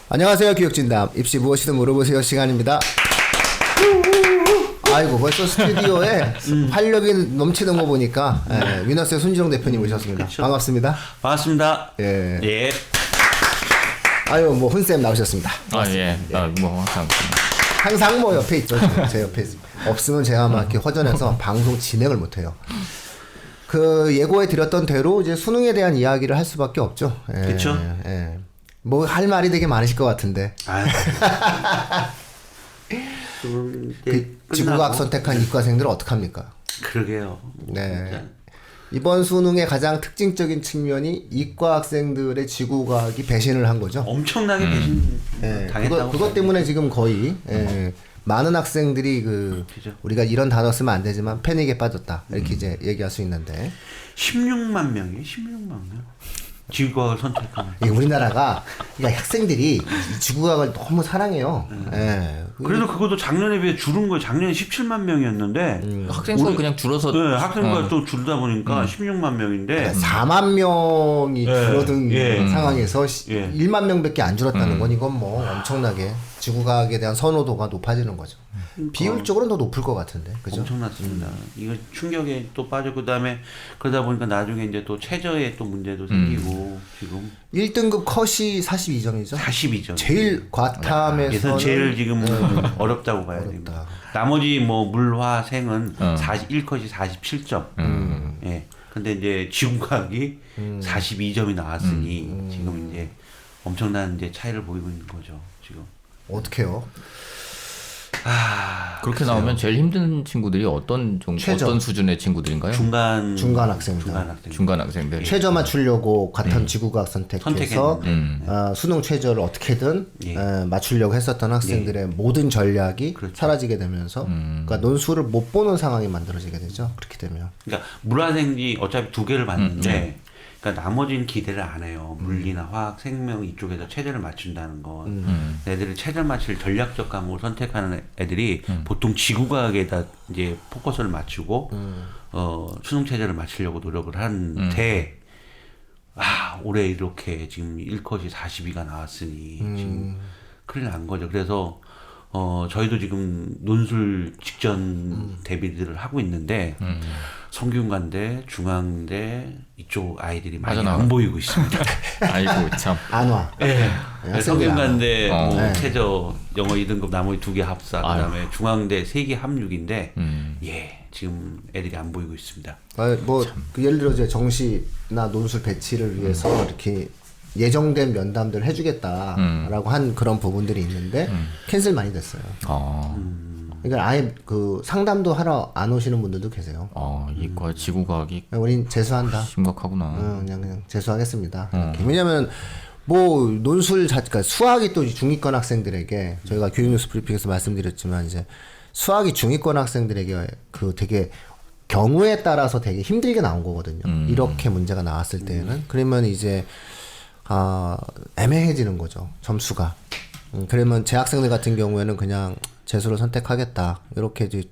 안녕하세요. 교육진담 입시 무엇이든 물어보세요 시간입니다. 아이고 벌써 스튜디오에 활력이 넘치는 거 보니까 위너스의 손지용 대표님 오셨습니다. 그쵸. 반갑습니다. 반갑습니다. 예. 예. 아유 뭐 훈쌤 나오셨습니다. 예. 뭐 항상 뭐 옆에 있죠. 제 옆에 없으면 제가 막 이렇게 허전해서 방송 진행을 못해요. 그 예고해 드렸던 대로 이제 수능에 대한 이야기를 할 수밖에 없죠. 예, 그쵸. 예. 뭐 할 말이 되게 많으실 것 같은데. 그 지구과학 선택한 이과생들은 어떡합니까? 그러게요. 네. 진짜. 이번 수능의 가장 특징적인 측면이 이과 학생들의 지구과학이 배신을 한 거죠. 엄청나게 배신 예, 당했다고. 그것 때문에 지금 거의 많은 학생들이 그죠. 우리가 이런 단어 쓰면 안 되지만 패닉에 빠졌다 이렇게 이제 얘기할 수 있는데 16만 명이에요. 16만 명. 지구과학을 선택하는. 이게 우리나라가 그러니까 학생들이 이 지구과학을 너무 사랑해요. 예. 그래도 그것도 작년에 비해 줄은 거예요. 작년에 17만 명이었는데 학생 수가 그냥 줄어서 네, 학생수가 또 줄다 보니까 16만 명인데 4만 명이 줄어든 상황에서 예. 1만 명밖에 안 줄었다는 건 이건 뭐 엄청나게 지구과학에 대한 선호도가 높아지는 거죠. 비율적으로는 더 높을 것 같은데, 그죠? 엄청났습니다. 이거 충격에 또 빠져 그다음에 그러다 보니까 나중에 이제 또 최저에 또 문제도 생기고 지금 1등급 컷이 42점이죠. 42점. 제일 과탐에서는 그래서 제일 지금 어렵다고 봐야 됩니다. 나머지 뭐 물화생은 1컷이 47점. 예. 근데 이제 지구과학이 42점이 나왔으니 지금 이제 엄청난 이제 차이를 보이고 있는 거죠. 지금. 어떻게요? 그렇게 나오면 제일 힘든 친구들이 어떤 수준의 친구들인가요? 중간 학생들. 중간 학생들. 최저 맞추려고 과탐 지구과학 선택해서 수능 최저를 어떻게든 맞추려고 했었던 학생들의 모든 전략이 그렇죠. 사라지게 되면서 그러니까 논술을 못 보는 상황이 만들어지게 되죠. 그렇게 되면. 그러니까 물화생이 어차피 두 개를 봤는데 그러니까 나머지는 기대를 안 해요. 물리나 화학, 생명 이쪽에서 체제를 맞춘다는 건 애들이 체제를 맞출 전략적 과목을 선택하는 애들이 보통 지구과학에다 이제 포커스를 맞추고 수능 체제를 맞추려고 노력을 하는데 올해 이렇게 지금 1컷이 42가 나왔으니 지금 큰일 난 거죠. 그래서 저희도 지금 논술 직전 대비들을 하고 있는데 성균관대, 중앙대 이쪽 아이들이 많이 안 보이고 있습니다. 아이고 참. 안 와. 네. 학생들이 성균관대 안 와. 뭐 최저 영어 2등급 나머지 2개 합사 그다음에 중앙대 3개 합육인데 지금 애들이 안 보이고 있습니다. 그 예를 들어 이제 정시나 논술 배치를 위해서 이렇게 예정된 면담들 해주겠다라고 한 그런 부분들이 있는데 캔슬 많이 됐어요. 그러니까 아예 그 상담도 하러 안 오시는 분들도 계세요. 이과 지구과학이 우린 재수한다. 심각하구나. 그냥 재수하겠습니다. 이렇게. 왜냐면 뭐 논술 자체가 수학이 또 중위권 학생들에게 저희가 교육뉴스 브리핑에서 말씀드렸지만 이제 수학이 중위권 학생들에게 그 되게 경우에 따라서 되게 힘들게 나온 거거든요. 이렇게 문제가 나왔을 때는 그러면 이제 애매해지는 거죠. 점수가. 그러면 제 학생들 같은 경우에는 그냥 재수를 선택하겠다. 이렇게 이제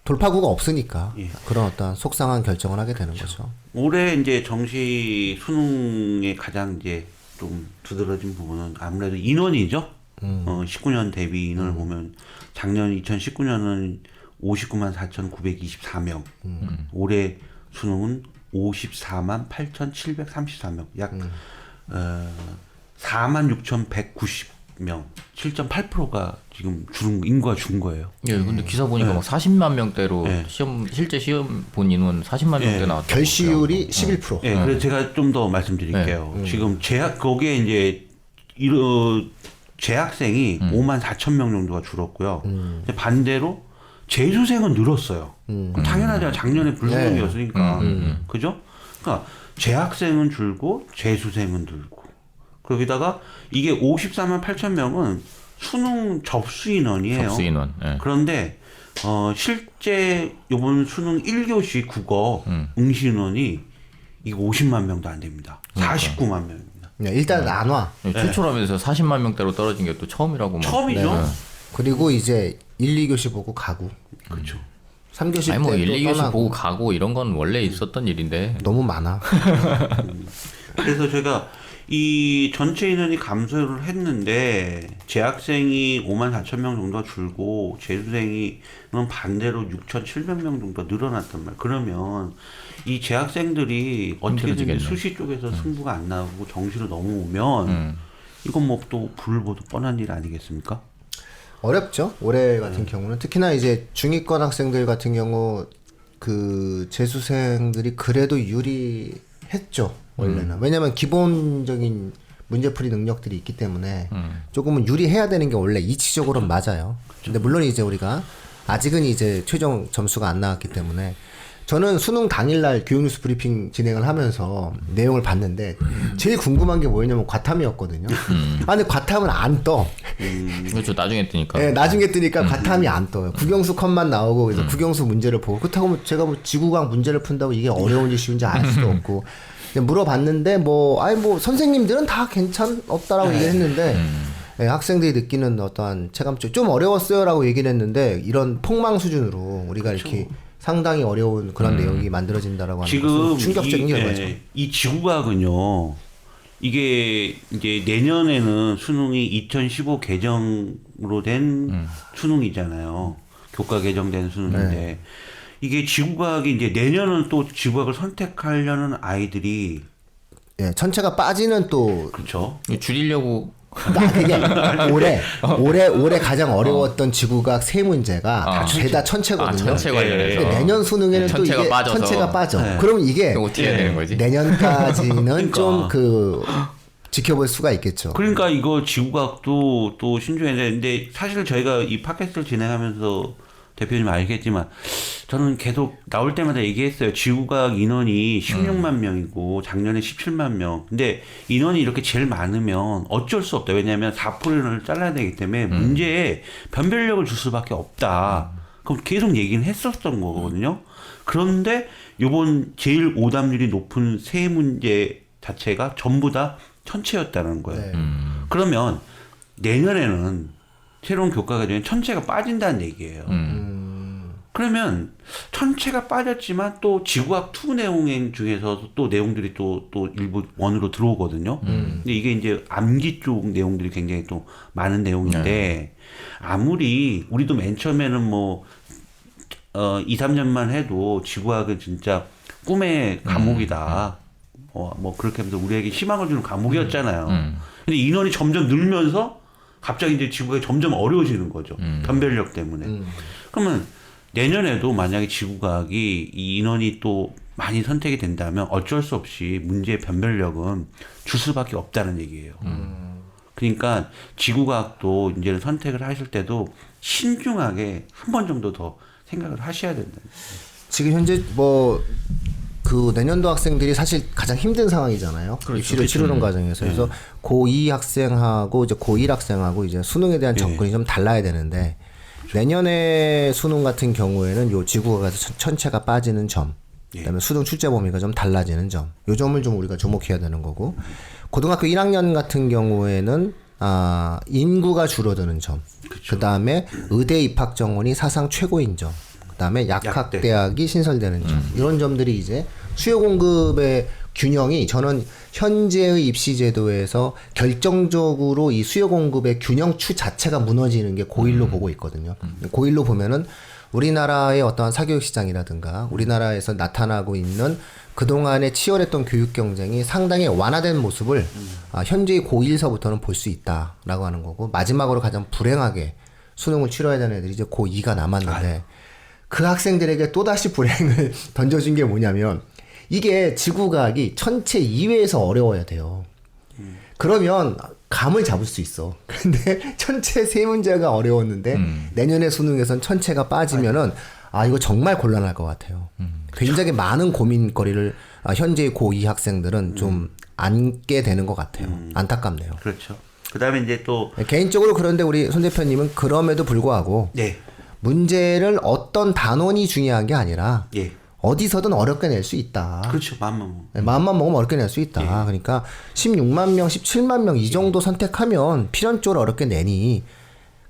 돌파구가 없으니까 그런 어떤 속상한 결정을 하게 되는 거죠. 올해 이제 정시 수능의 가장 이제 좀 두드러진 부분은 아무래도 인원이죠. 19년 대비 인원을 보면 작년 2019년은 59만 4,924명. 올해 수능은 54만 8,734명. 약 46,190명. 7.8%가 지금 인구가 준 거예요. 예, 근데 기사 보니까 막 40만 명대로 실제 시험 본 인원 40만 명대 나왔다. 결시율이 11%. 예, 그래서 제가 좀 더 말씀드릴게요. 지금 거기에 이제 재학생이 5만 4천 명 정도가 줄었고요. 반대로 재수생은 늘었어요. 당연하죠. 작년에 불수능이었으니까. 그죠? 그러니까 재학생은 줄고 재수생은 늘고. 거기다가 이게 54만 8천 명은 수능 접수 인원이에요. 접수 인원. 그런데 실제 이번 수능 1교시 국어 응시 인원이 이거 50만 명도 안 됩니다. 49만 명입니다. 일단 안 와. 최초라면서 40만 명대로 떨어진 게 또 처음이라고. 처음이죠. 그리고 이제 1, 2교시 보고 가고. 그렇죠. 3교시 아니 뭐 1, 때 2교시 보고 가고 이런 건 원래 있었던 일인데 너무 많아. 그래서 제가 이 전체 인원이 감소를 했는데 재학생이 54,000명 정도가 줄고 재수생이 반대로 6,700명 정도가 늘어났단 말이에요. 그러면 이 재학생들이 어떻게든 힘들어지겠네. 수시 쪽에서 승부가 안 나오고 정시로 넘어오면 이건 뭐 또 불을 보도 뻔한 일 아니겠습니까? 어렵죠. 올해 같은 경우는 특히나 이제 중위권 학생들 같은 경우 그 재수생들이 그래도 유리했죠. 원래는. 왜냐면 기본적인 문제풀이 능력들이 있기 때문에 조금은 유리해야 되는 게 원래 이치적으로는 맞아요. 근데 물론 이제 우리가 아직은 이제 최종 점수가 안 나왔기 때문에 저는 수능 당일날 교육뉴스 브리핑 진행을 하면서 내용을 봤는데 제일 궁금한 게 뭐였냐면 과탐이었거든요. 아 근데 과탐은 안 떠. 그렇죠. 나중에 뜨니까. 네, 나중에 뜨니까 과탐이 안 떠요. 국영수 컷만 나오고 그래서 국영수 문제를 보고 그렇다고 뭐 제가 뭐 지구과학 문제를 푼다고 이게 어려운지 쉬운지 알 수도 없고 물어봤는데 뭐 선생님들은 다 괜찮았다라고 얘기를 했는데 예, 학생들이 느끼는 어떠한 체감적 좀 어려웠어요라고 얘기를 했는데 이런 폭망 수준으로 우리가 이렇게 상당히 어려운 그런 내용이 만들어진다라고 하는 지금 것은 충격적인 결과죠. 이 지구과학은요. 이게 이제 내년에는 수능이 2015 개정으로 된 수능이잖아요. 교과 개정된 수능인데 이게 지구과학이 이제 내년은 또 지구과학을 선택하려는 아이들이 예, 천체가 빠지는 또 그렇죠. 줄이려고 그게 올해 가장 어려웠던 지구과학 세 문제가 죄다 천체거든요. 천체 관련해서. 근데 내년 수능에는 또 천체가 이게 빠져서. 천체가 빠져. 네. 그럼 이게 이거 어떻게 해야 되는 거지? 내년까지는 그러니까. 좀 지켜볼 수가 있겠죠. 그러니까 이거 지구과학도 또 신중해야 되는데 사실 저희가 이 팟캐스트를 진행하면서 대표님 알겠지만 저는 계속 나올 때마다 얘기했어요. 지구과학 인원이 16만 명이고 작년에 17만 명. 근데 인원이 이렇게 제일 많으면 어쩔 수 없다. 왜냐하면 4%를 잘라야 되기 때문에 문제에 변별력을 줄 수밖에 없다. 그럼 계속 얘기는 했었던 거거든요. 그런데 이번 제일 오답률이 높은 세 문제 자체가 전부 다 천체였다는 거예요. 네. 그러면 내년에는 새로운 교과가 되면 천체가 빠진다는 얘기예요. 그러면 천체가 빠졌지만 또 지구학 2 내용 중에서 또 내용들이 또 일부 원으로 들어오거든요. 근데 이게 이제 암기 쪽 내용들이 굉장히 또 많은 내용인데 아무리 우리도 맨 처음에는 뭐 2, 3년만 해도 지구학은 진짜 꿈의 과목이다. 뭐 그렇게 하면서 우리에게 희망을 주는 과목이었잖아요. 근데 인원이 점점 늘면서 갑자기 이제 지구가 점점 어려워지는 거죠. 변별력 때문에. 그러면 내년에도 만약에 지구과학이 이 인원이 또 많이 선택이 된다면 어쩔 수 없이 문제의 변별력은 줄 수밖에 없다는 얘기예요. 그러니까 지구과학도 이제는 선택을 하실 때도 신중하게 한 번 정도 더 생각을 하셔야 된다. 지금 현재 그 내년도 학생들이 사실 가장 힘든 상황이잖아요. 그렇죠. 입시를 치르는 과정에서. 그래서 고2 학생하고 이제 고1 학생하고 이제 수능에 대한 접근이 좀 달라야 되는데 내년에 수능 같은 경우에는 요 지구과학에서 천체가 빠지는 점, 그다음에 수능 출제 범위가 좀 달라지는 점, 요 점을 좀 우리가 주목해야 되는 거고 고등학교 1학년 같은 경우에는 인구가 줄어드는 점, 그다음에 의대 입학 정원이 사상 최고인 점, 그다음에 약학대학이 신설되는 점, 이런 점들이 이제 수요 공급의 균형이 저는 현재의 입시 제도에서 결정적으로 이 수요 공급의 균형추 자체가 무너지는 게 고1로 보고 있거든요. 고1로 보면은 우리나라의 어떠한 사교육 시장이라든가 우리나라에서 나타나고 있는 그동안에 치열했던 교육 경쟁이 상당히 완화된 모습을 현재의 고1서부터는 볼 수 있다라고 하는 거고 마지막으로 가장 불행하게 수능을 치러야 되는 애들이 이제 고2가 남았는데 그 학생들에게 또다시 불행을 던져준 게 뭐냐면 이게 지구과학이 천체 이외에서 어려워야 돼요. 그러면 감을 잡을 수 있어. 근데 천체 세 문제가 어려웠는데 내년에 수능에선 천체가 빠지면은 이거 정말 곤란할 것 같아요. 굉장히 많은 고민거리를 현재의 고2 학생들은 좀 안게 되는 것 같아요. 안타깝네요. 그렇죠. 그다음에 이제 또 개인적으로 그런데 우리 손 대표님은 그럼에도 불구하고 네. 문제를 어떤 단원이 중요한 게 아니라 예. 어디서든 어렵게 낼 수 있다. 그렇죠. 마음만 먹으면. 네, 마음만 먹으면 어렵게 낼 수 있다. 그러니까 16만 명, 17만 명 이 정도 선택하면 필연적으로 어렵게 내니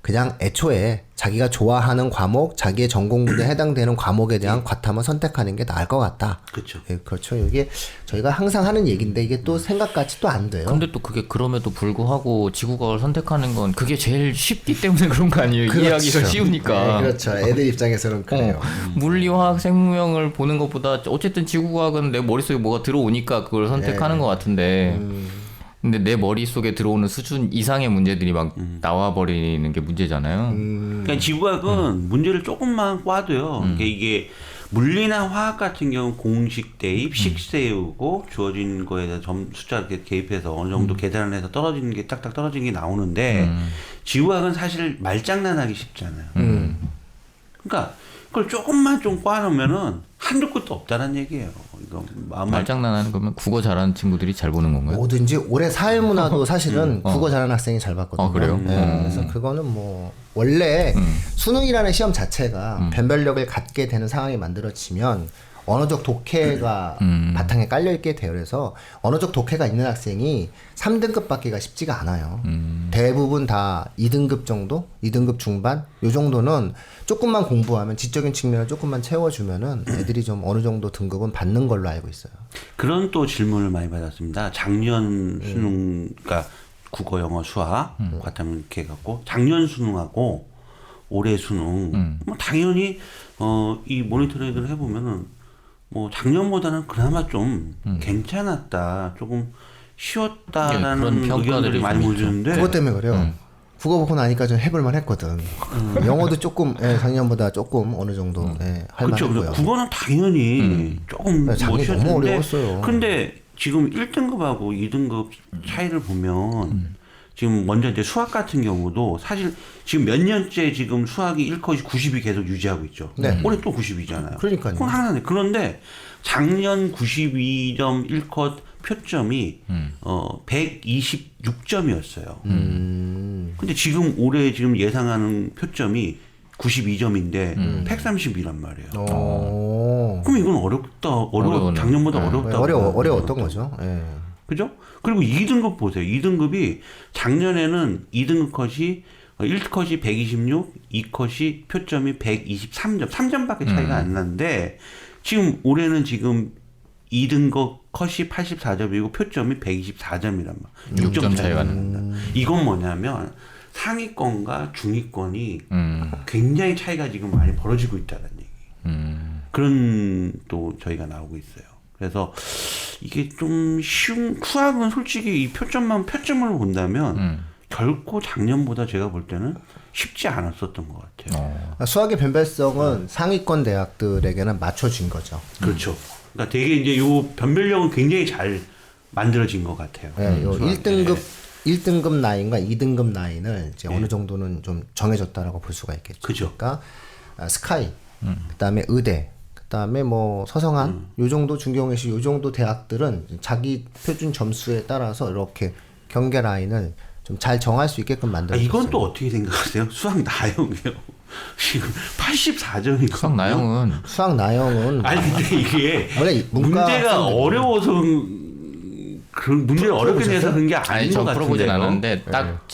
그냥 애초에 자기가 좋아하는 과목, 자기의 전공 분야에 해당되는 과목에 대한 과탐을 선택하는 게 나을 것 같다. 그렇죠. 예, 그렇죠. 이게 저희가 항상 하는 얘기인데 이게 또 생각같이 또 안 돼요. 근데 또 그게 그럼에도 불구하고 지구과학을 선택하는 건 그게 제일 쉽기 때문에 그런 거 아니에요? 이해하기가 쉬우니까. 네, 그렇죠. 애들 입장에서는 그래요. 물리, 화학, 생명을 보는 것보다 어쨌든 지구과학은 내 머릿속에 뭐가 들어오니까 그걸 선택하는 것 같은데 근데 내 머릿속에 들어오는 수준 이상의 문제들이 막 나와버리는 게 문제잖아요. 그러니까 지구과학은 문제를 조금만 꽈도요. 그러니까 이게 물리나 화학 같은 경우는 공식 대입, 식 세우고 주어진 거에 대해서 숫자 이렇게 개입해서 어느 정도 계산을 해서 떨어지는 게 딱딱 떨어지는 게 나오는데 지구과학은 사실 말장난하기 쉽잖아요. 그러니까 그걸 조금만 좀 꽈놓으면은 한도 끝도 없다는 얘기예요. 이거 말장난하는 거면 국어 잘하는 친구들이 잘 보는 건가요? 뭐든지 올해 사회문화도 사실은 국어 잘하는 학생이 잘 봤거든요. 그래요? 네, 그래서 그거는 뭐 원래 수능이라는 시험 자체가 변별력을 갖게 되는 상황이 만들어지면 언어적 독해가 바탕에 깔려있게 돼요. 그래서 언어적 독해가 있는 학생이 3등급 받기가 쉽지가 않아요. 대부분 다 2등급 정도? 2등급 중반? 요 정도는 조금만 공부하면 지적인 측면을 조금만 채워주면은 애들이 좀 어느 정도 등급은 받는 걸로 알고 있어요. 그런 또 질문을 많이 받았습니다. 작년 수능, 그러니까 국어, 영어, 수학, 과탐 이렇게 해갖고 작년 수능하고 올해 수능, 뭐 당연히 이 모니터링을 해보면은 뭐 작년보다는 그나마 좀 괜찮았다, 조금 쉬웠다라는 그런 평가들이 의견들이 많이 좀 모이는데 그것 때문에 그래요. 국어 보고 나니까 좀 해볼만 했거든. 영어도 조금 작년보다 조금 어느 정도 그렇죠. 할만했고요. 국어는 당연히 조금 뭐 작년이 너무 쉬웠는데 어려웠어요. 근데 지금 1등급하고 2등급 차이를 보면 지금 먼저 이제 수학 같은 경우도 사실 지금 몇 년째 지금 수학이 1컷이 90이 계속 유지하고 있죠. 네. 올해 또 90이잖아요. 그러니까요. 그건 하나네. 그런데 작년 92점 1컷 표점이 126점이었어요. 근데 지금 올해 지금 예상하는 표점이 92점인데 130이란 말이에요. 그럼 이건 어려우네. 작년보다 어렵다. 어려웠던 거죠. 예. 그죠? 그리고 2등급 보세요. 2등급이 작년에는 2등급 컷이 1컷이 126, 2컷이 표점이 123점, 3점밖에 차이가 안 나는데 지금 올해는 지금 2등급 컷이 84점이고 표점이 124점이란 말. 6점 차이가 난다. 이건 뭐냐면 상위권과 중위권이 굉장히 차이가 지금 많이 벌어지고 있다는 얘기. 그런 또 저희가 나오고 있어요. 그래서 이게 좀 쉬운 수학은 솔직히 이 표점을 본다면 결코 작년보다 제가 볼 때는 쉽지 않았었던 것 같아요. 수학의 변별성은 상위권 대학들에게는 맞춰진 거죠. 그렇죠. 그러니까 되게 이제 요 변별력은 굉장히 잘 만들어진 것 같아요. 네, 요 1등급 라인과 2등급 라인을 이제 어느 정도는 좀 정해졌다라고 볼 수가 있겠죠. 그죠. 그러니까 스카이, 그다음에 의대, 그다음에 뭐 서성한 요 정도 중경외시 요 정도 대학들은 자기 표준 점수에 따라서 이렇게 경계 라인을 좀 잘 정할 수 있게끔 만들었어요. 이건 또 어떻게 생각하세요? 수학 나영이요. 지금 84점이거든요. 수학 나영은 수학 나영은 아니 근데 이게 원래 문과 문제가 학생들이 어려워서 그 문제를 어렵게 내서 그런 게 아닌 것 전 풀어보진 같은데요. 않았는데 딱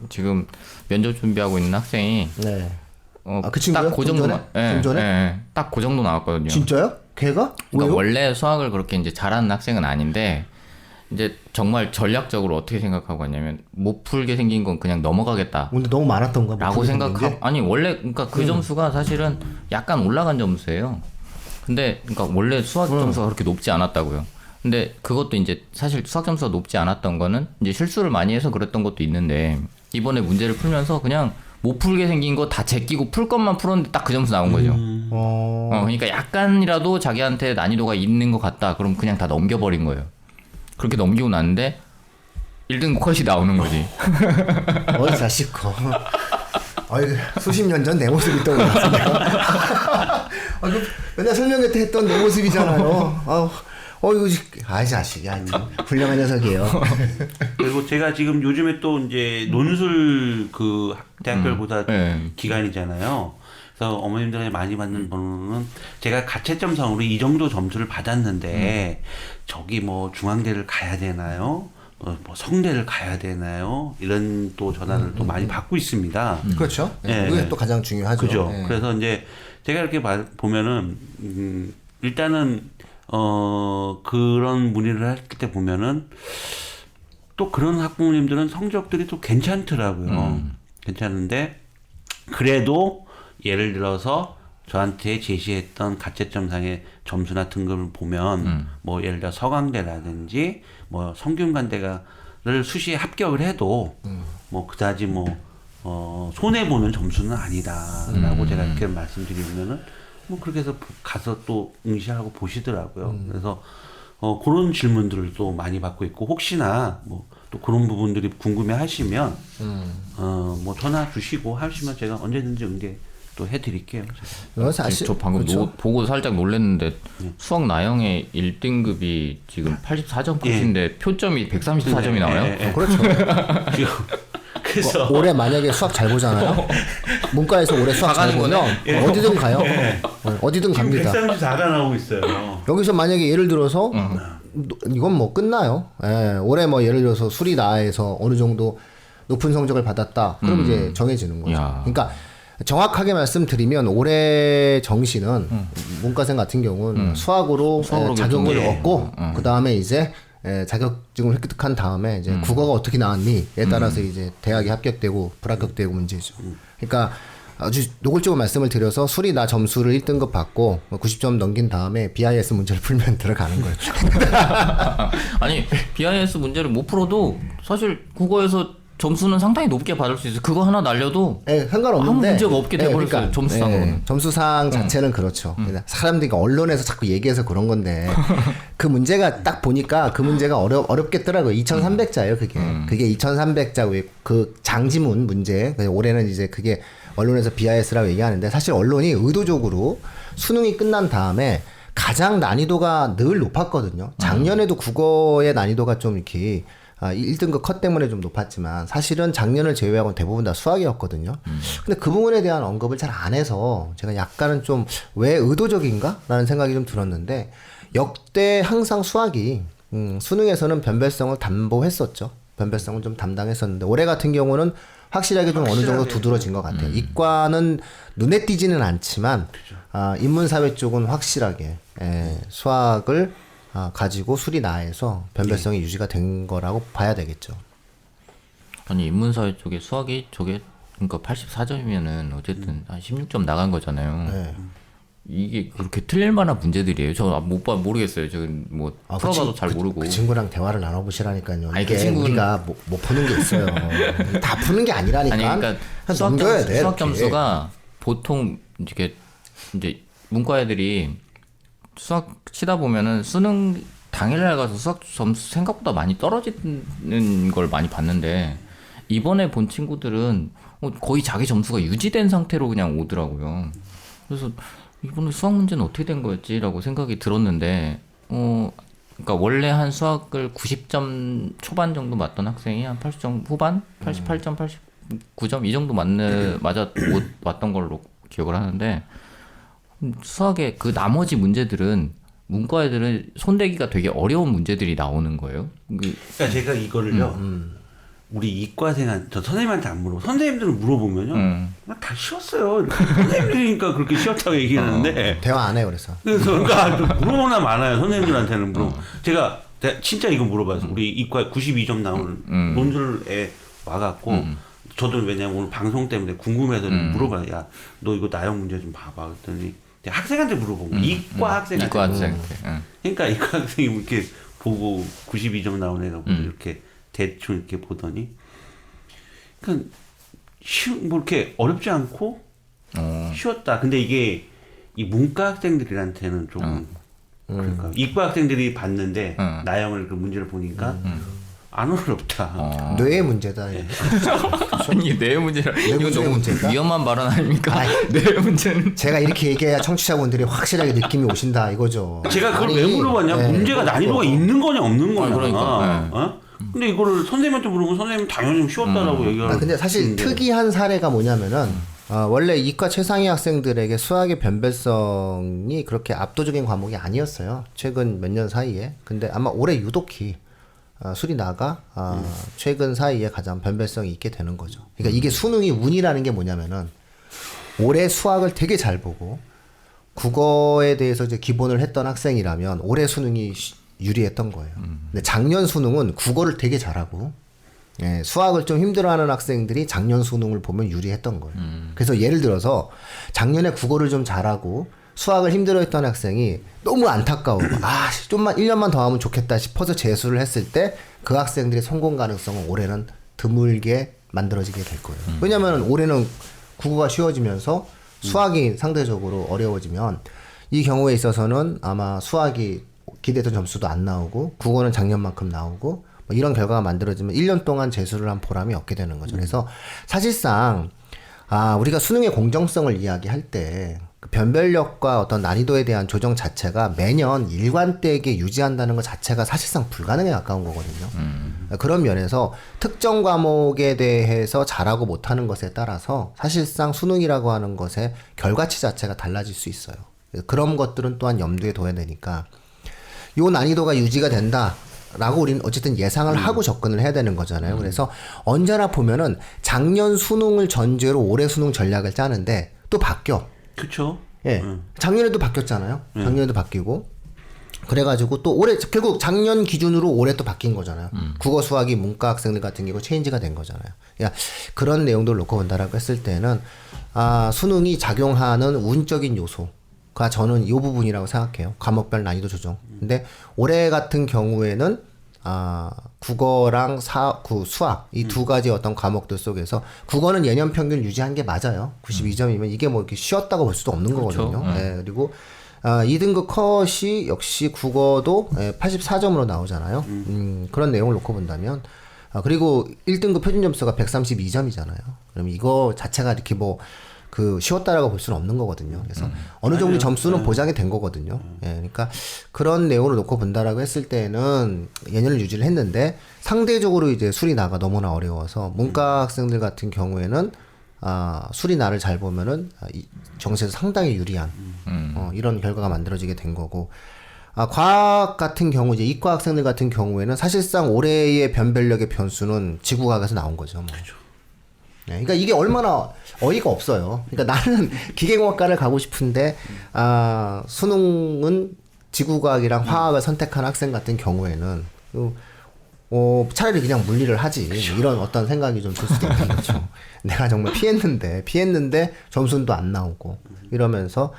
지금 면접 준비하고 있는 학생이 네. 그 친구요? 딱그 좀 정도만 전에? 좀 전에? 딱 그 정도 나왔거든요. 진짜요? 걔가? 그러니까 왜요? 원래 수학을 그렇게 이제 잘하는 학생은 아닌데 이제 정말 전략적으로 어떻게 생각하고 왔냐면 못 풀게 생긴 건 그냥 넘어가겠다. 근데 너무 많았던가? 라고 생각하고 아니 원래 그러니까 그 점수가 사실은 약간 올라간 점수예요. 근데 그러니까 원래 수학 점수가 그렇게 높지 않았다고요. 근데 그것도 이제 사실 수학 점수가 높지 않았던 거는 이제 실수를 많이 해서 그랬던 것도 있는데 이번에 문제를 풀면서 그냥 못 풀게 생긴 거 다 제끼고 풀 것만 풀었는데 딱 그 점수 나온 거죠. 그러니까 약간이라도 자기한테 난이도가 있는 것 같다. 그럼 그냥 다 넘겨버린 거예요. 그렇게 넘기고 났는데 1등급 컷이 나오는 거지. 어이 자식거. 수십 년 전 내 모습이 떠올랐어. 맨날 설명회 때 했던 내 모습이잖아요. 이거 자식이 하여튼 훌륭한 녀석이에요. 그리고 제가 지금 요즘에 또 이제 논술 그 대학별보다 기간이잖아요. 그래서 어머님들이 많이 받는 번호는 제가 가채점상으로 이 정도 점수를 받았는데 저기 뭐 중앙대를 가야 되나요? 뭐 성대를 가야 되나요? 이런 또 전화를 또 많이 받고 있습니다. 그렇죠. 예, 그게 예. 또 가장 중요하죠. 그죠. 예. 그래서 이제 제가 이렇게 보면은 일단은 그런 문의를 할 때 보면은 또 그런 학부모님들은 성적들이 또 괜찮더라고요. 괜찮은데 그래도 예를 들어서 저한테 제시했던 가채점상의 점수나 등급을 보면 뭐 예를 들어 서강대라든지 뭐 성균관대가를 수시에 합격을 해도 뭐 그다지 뭐 손해 보는 점수는 아니다라고 제가 이렇게 말씀드리면은 뭐 그렇게 해서 가서 또 응시하고 보시더라고요. 그래서 그런 질문들을 또 많이 받고 있고 혹시나 뭐 또 그런 부분들이 궁금해하시면 뭐 전화 주시고 하시면 제가 언제든지 응대 또 해드릴게요. 이건 사실 저 방금 그렇죠. 보고 살짝 놀랐는데 수학 나영의 1등급이 지금 84점 컷인데 표점이 134점이 나와요? 그렇죠. 지금 그래서 올해 만약에 수학 잘 보잖아요. 문과에서 올해 수학 잘 보면 어디든 가요. 어디든 갑니다. 134가 나오고 있어요. 여기서 만약에 예를 들어서 이건 뭐 끝나요. 예, 올해 뭐 예를 들어서 수리 나에서 어느 정도 높은 성적을 받았다. 그럼 이제 정해지는 거죠. 야. 그러니까 정확하게 말씀드리면 올해 정시는 문과생 같은 경우는 수학으로 자격을 결정돼. 얻고 그 다음에 이제 자격증을 획득한 다음에 이제 국어가 어떻게 나왔니에 따라서 이제 대학에 합격되고 불합격되고 문제죠. 그러니까 아주 노골적으로 말씀을 드려서 수리 나 점수를 1등급 받고 90점 넘긴 다음에 BIS 문제를 풀면 들어가는 거예요. 아니 BIS 문제를 못 풀어도 사실 국어에서 점수는 상당히 높게 받을 수 있어요. 그거 하나 날려도 네, 상관없는데 아무 문제가 없게 돼버렸어요. 점수상으로는. 점수상 자체는 그렇죠. 사람들이 언론에서 자꾸 얘기해서 그런 건데 그 문제가 딱 보니까 그 문제가 어렵겠더라고요. 2,300자예요. 그게 2,300자 그 장지문 문제. 올해는 이제 그게 언론에서 BIS라고 얘기하는데 사실 언론이 의도적으로 수능이 끝난 다음에 가장 난이도가 늘 높았거든요. 작년에도 국어의 난이도가 좀 이렇게 1등급 컷 때문에 좀 높았지만 사실은 작년을 제외하고는 대부분 다 수학이었거든요. 근데 그 부분에 대한 언급을 잘 안 해서 제가 약간은 좀 왜 의도적인가? 라는 생각이 좀 들었는데 역대 항상 수학이 수능에서는 변별성을 담보했었죠. 변별성을 좀 담당했었는데 올해 같은 경우는 확실하게 좀 어느 정도 두드러진 것 같아요. 이과는 눈에 띄지는 않지만 인문사회 쪽은 확실하게 수학을 가지고 수리 나에서 변별성이 유지가 된 거라고 봐야 되겠죠. 아니 인문사회 쪽에 수학이 저게 그러니까 84점이면은 어쨌든 한 16점 나간 거잖아요. 네. 이게 그렇게 틀릴 만한 문제들이에요. 저 모르겠어요. 저는 뭐 풀어봐도 잘 모르고. 그 친구랑 대화를 나눠보시라니까요. 아니, 이게 그 친구는- 우리가 못 푸는 게 있어요. 다 푸는 게 아니라니까. 아니 그러니까 그냥 넘겨야 돼. 수학 이렇게. 점수가 보통 이제 문과 애들이 수학 치다 보면은 수능 당일날 가서 수학 점수 생각보다 많이 떨어지는 걸 많이 봤는데 이번에 본 친구들은 거의 자기 점수가 유지된 상태로 그냥 오더라고요. 그래서 이번에 수학 문제는 어떻게 된 거였지라고 생각이 들었는데 그러니까 원래 한 수학을 90점 초반 정도 맞던 학생이 한 80점 후반, 88점, 89점 이 정도 왔던 걸로 기억을 하는데 수학의 그 나머지 문제들은 문과 애들은 손대기가 되게 어려운 문제들이 나오는 거예요. 그러니까 제가 이거를요. 우리 이과생한 저 선생님한테 안 물어보. 선생님들은 물어보면요. 다 쉬웠어요. 선생님들이니까 그렇게 쉬웠다고 얘기하는데. 대화 안 해요, 그래서. 그래서 그러니까 좀 물어보나 많아요. 선생님들한테는 제가 진짜 이거 물어봐서 우리 이과 92점 나오는 논술에 와갖고 저도 왜냐면 오늘 방송 때문에 궁금해서 물어봐요. 야, 너 이거 나영 문제 좀 봐봐. 그랬더니 학생한테 물어본 거야. 이과 학생한테. 이과 학생. 그러니까 이과 학생이 이렇게 보고 92점 나온 애가 이렇게 대충 이렇게 보더니 그러니까 뭐 이렇게 어렵지 않고 쉬웠다. 근데 이게 이 문과 학생들한테는 좀 그러니까 이과 학생들이 봤는데 나영을 그 문제를 보니까 안 어렵다. 뇌의 문제다. 아니 뇌 문제라 이거 문제의 너무 문제인가? 위험한 발언 아닙니까? 뇌 문제는 제가 이렇게 얘기해야 청취자분들이 확실하게 느낌이 오신다 이거죠. 제가 그걸 아니, 왜 물어봤냐? 네, 문제가 난이도가 있는 거냐 없는 거냐. 그러니까, 어? 근데 이거를 선생님한테 물어보면 선생님 당연히 좀 쉬웠다라고 얘기하는. 근데 사실 특이한 사례가 뭐냐면은 원래 이과 최상위 학생들에게 수학의 변별성이 그렇게 압도적인 과목이 아니었어요. 최근 몇 년 사이에. 근데 아마 올해 유독히 수리나가 최근 사이에 가장 변별성이 있게 되는 거죠. 그러니까 이게 수능이 운이라는 게 뭐냐면은 올해 수학을 되게 잘 보고 국어에 대해서 이제 기본을 했던 학생이라면 올해 수능이 유리했던 거예요. 근데 작년 수능은 국어를 되게 잘하고 예, 수학을 좀 힘들어하는 학생들이 작년 수능을 보면 유리했던 거예요. 그래서 예를 들어서 작년에 국어를 좀 잘하고 수학을 힘들어했던 학생이 너무 안타까우고 좀만 1년만 더 하면 좋겠다 싶어서 재수를 했을 때 그 학생들의 성공 가능성은 올해는 드물게 만들어지게 될 거예요. 왜냐하면 올해는 국어가 쉬워지면서 수학이 상대적으로 어려워지면 이 경우에 있어서는 아마 수학이 기대했던 점수도 안 나오고 국어는 작년만큼 나오고 뭐 이런 결과가 만들어지면 1년 동안 재수를 한 보람이 없게 되는 거죠. 그래서 사실상 우리가 수능의 공정성을 이야기할 때그 변별력과 어떤 난이도에 대한 조정 자체가 매년 일관되게 유지한다는 것 자체가 사실상 불가능에 가까운 거거든요. 그런 면에서 특정 과목에 대해서 잘하고 못하는 것에 따라서 사실상 수능이라고 하는 것의 결과치 자체가 달라질 수 있어요. 그런 것들은 또한 염두에 둬야 되니까 요 난이도가 유지가 된다. 라고 우리는 어쨌든 예상을 하고 접근을 해야 되는 거잖아요. 그래서 언제나 보면은 작년 수능을 전제로 올해 수능 전략을 짜는데 또 바뀌어. 그쵸. 예. 작년에도 바뀌었잖아요. 작년에도 바뀌고. 그래가지고 또 올해, 결국 작년 기준으로 올해 또 바뀐 거잖아요. 국어 수학이 문과 학생들 같은 경우 체인지가 된 거잖아요. 그러니까 그런 내용들을 놓고 본다라고 했을 때는, 수능이 작용하는 운적인 요소가 저는 이 부분이라고 생각해요. 과목별 난이도 조정. 근데 올해 같은 경우에는 국어랑 수학 이 두 가지 어떤 과목들 속에서 국어는 예년 평균 유지한 게 맞아요. 92점이면 이게 뭐 이렇게 쉬었다고 볼 수도 없는 그렇죠. 거거든요. 네, 그리고 2등급 컷이 역시 국어도 84점으로 나오잖아요. 그런 내용을 놓고 본다면 그리고 1등급 표준 점수가 132점이잖아요. 그럼 이거 자체가 이렇게 뭐 쉬웠다라고 볼 수는 없는 거거든요. 그래서 어느 정도 점수는 보장이 된 거거든요. 예, 그러니까 그런 내용을 놓고 본다라고 했을 때는 예년을 유지를 했는데 상대적으로 이제 수리나가 너무나 어려워서 문과 학생들 같은 경우에는 수리나를 잘 보면은 정시에서 상당히 유리한 이런 결과가 만들어지게 된 거고. 과학 같은 경우 이제 이과 학생들 같은 경우에는 사실상 올해의 변별력의 변수는 지구과학에서 나온 거죠. 뭐. 그렇죠. 네, 그러니까 이게 얼마나 어이가 없어요. 그러니까 나는 기계공학과를 가고 싶은데 수능은 지구과학이랑 화학을 선택한 학생 같은 경우에는 차라리 그냥 물리를 하지. 그렇죠. 이런 어떤 생각이 좀 들 수도 있는 거죠. 내가 정말 피했는데 점수는 또 안 나오고 이러면서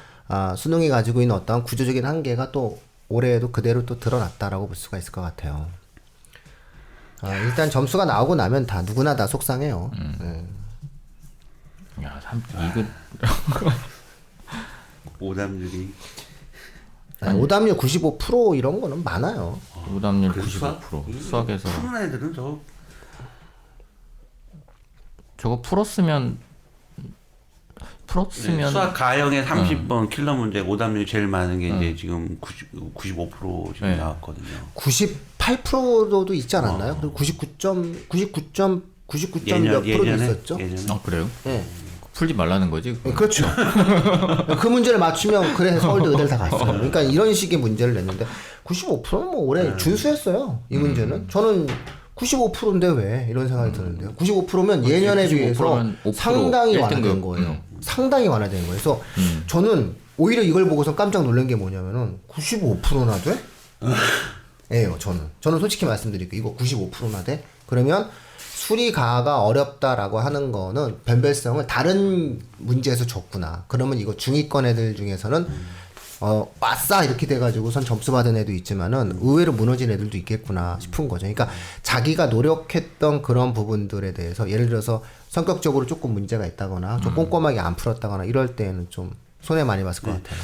수능이 가지고 있는 어떤 구조적인 한계가 또 올해에도 그대로 또 드러났다라고 볼 수가 있을 것 같아요. 일단 점수가 나오고 나면 누구나 다 속상해요. 네. 야, 이거 오답률이 오답률 95% 이런 거는 많아요. 오답률 그래서 95%. 수학에서 푸는 애들은 저거 풀었으면 수학 가형의 30번 킬러 문제 오답률이 제일 많은 게 이제 지금 95% 지금 네. 나왔거든요. 98%도 있지 않았나요? 그리고 99점 몇 프로도 있었죠? 예전에. 그래요? 네. 풀지 말라는 거지? 네, 그렇죠. 그 문제를 맞추면 그래 서울대 의대를 다 갔어요. 그러니까 이런 식의 문제를 냈는데 95%는 뭐 올해 준수했어요. 이 문제는. 저는 95%인데 왜 이런 생각이 드는데요. 95%면 예년에 비해서 5% 상당히 1등급. 완화된 거예요. 상당히 완화된 거예요. 그래서 저는 오히려 이걸 보고서 깜짝 놀란 게 뭐냐면은 95%나 돼? 예요, 저는 솔직히 말씀드릴게요. 이거 95%나 돼? 그러면 수리가가 어렵다라고 하는 거는 변별성을 다른 문제에서 줬구나. 그러면 이거 중위권 애들 중에서는 왔싸 이렇게 돼가지고선 점수 받은 애도 있지만은 의외로 무너진 애들도 있겠구나 싶은 거죠. 그러니까 자기가 노력했던 그런 부분들에 대해서 예를 들어서 성격적으로 조금 문제가 있다거나 좀 꼼꼼하게 안 풀었다거나 이럴 때는 좀 손해 많이 봤을 것 같아요.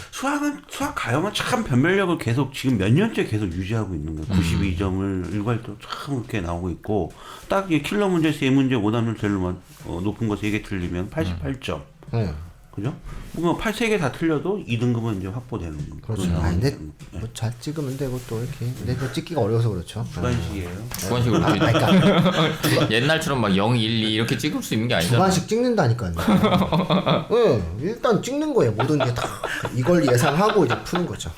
수학 가형은 참 변별력을 계속 지금 몇 년째 계속 유지하고 있는 거예요. 92점을 일괄적으로 참 그렇게 나오고 있고 딱 이 킬러 문제 세 문제 오답률 제일 높은 거 3개 틀리면 88점. 그죠? 뭐 3개 다 틀려도 2등급은 이제 확보되는 그렇죠. 근데 뭐 잘 찍으면 되고 또 이렇게. 근데 또 찍기가 어려워서 그렇죠. 주관식이에요. 주관식으로 그러니까 옛날처럼 막 0, 1, 2 이렇게 찍을 수 있는 게 아니잖아. 주관식 찍는다니까요. 네, 일단 찍는 거예요. 모든 게 다 이걸 예상하고 이제 푸는 거죠.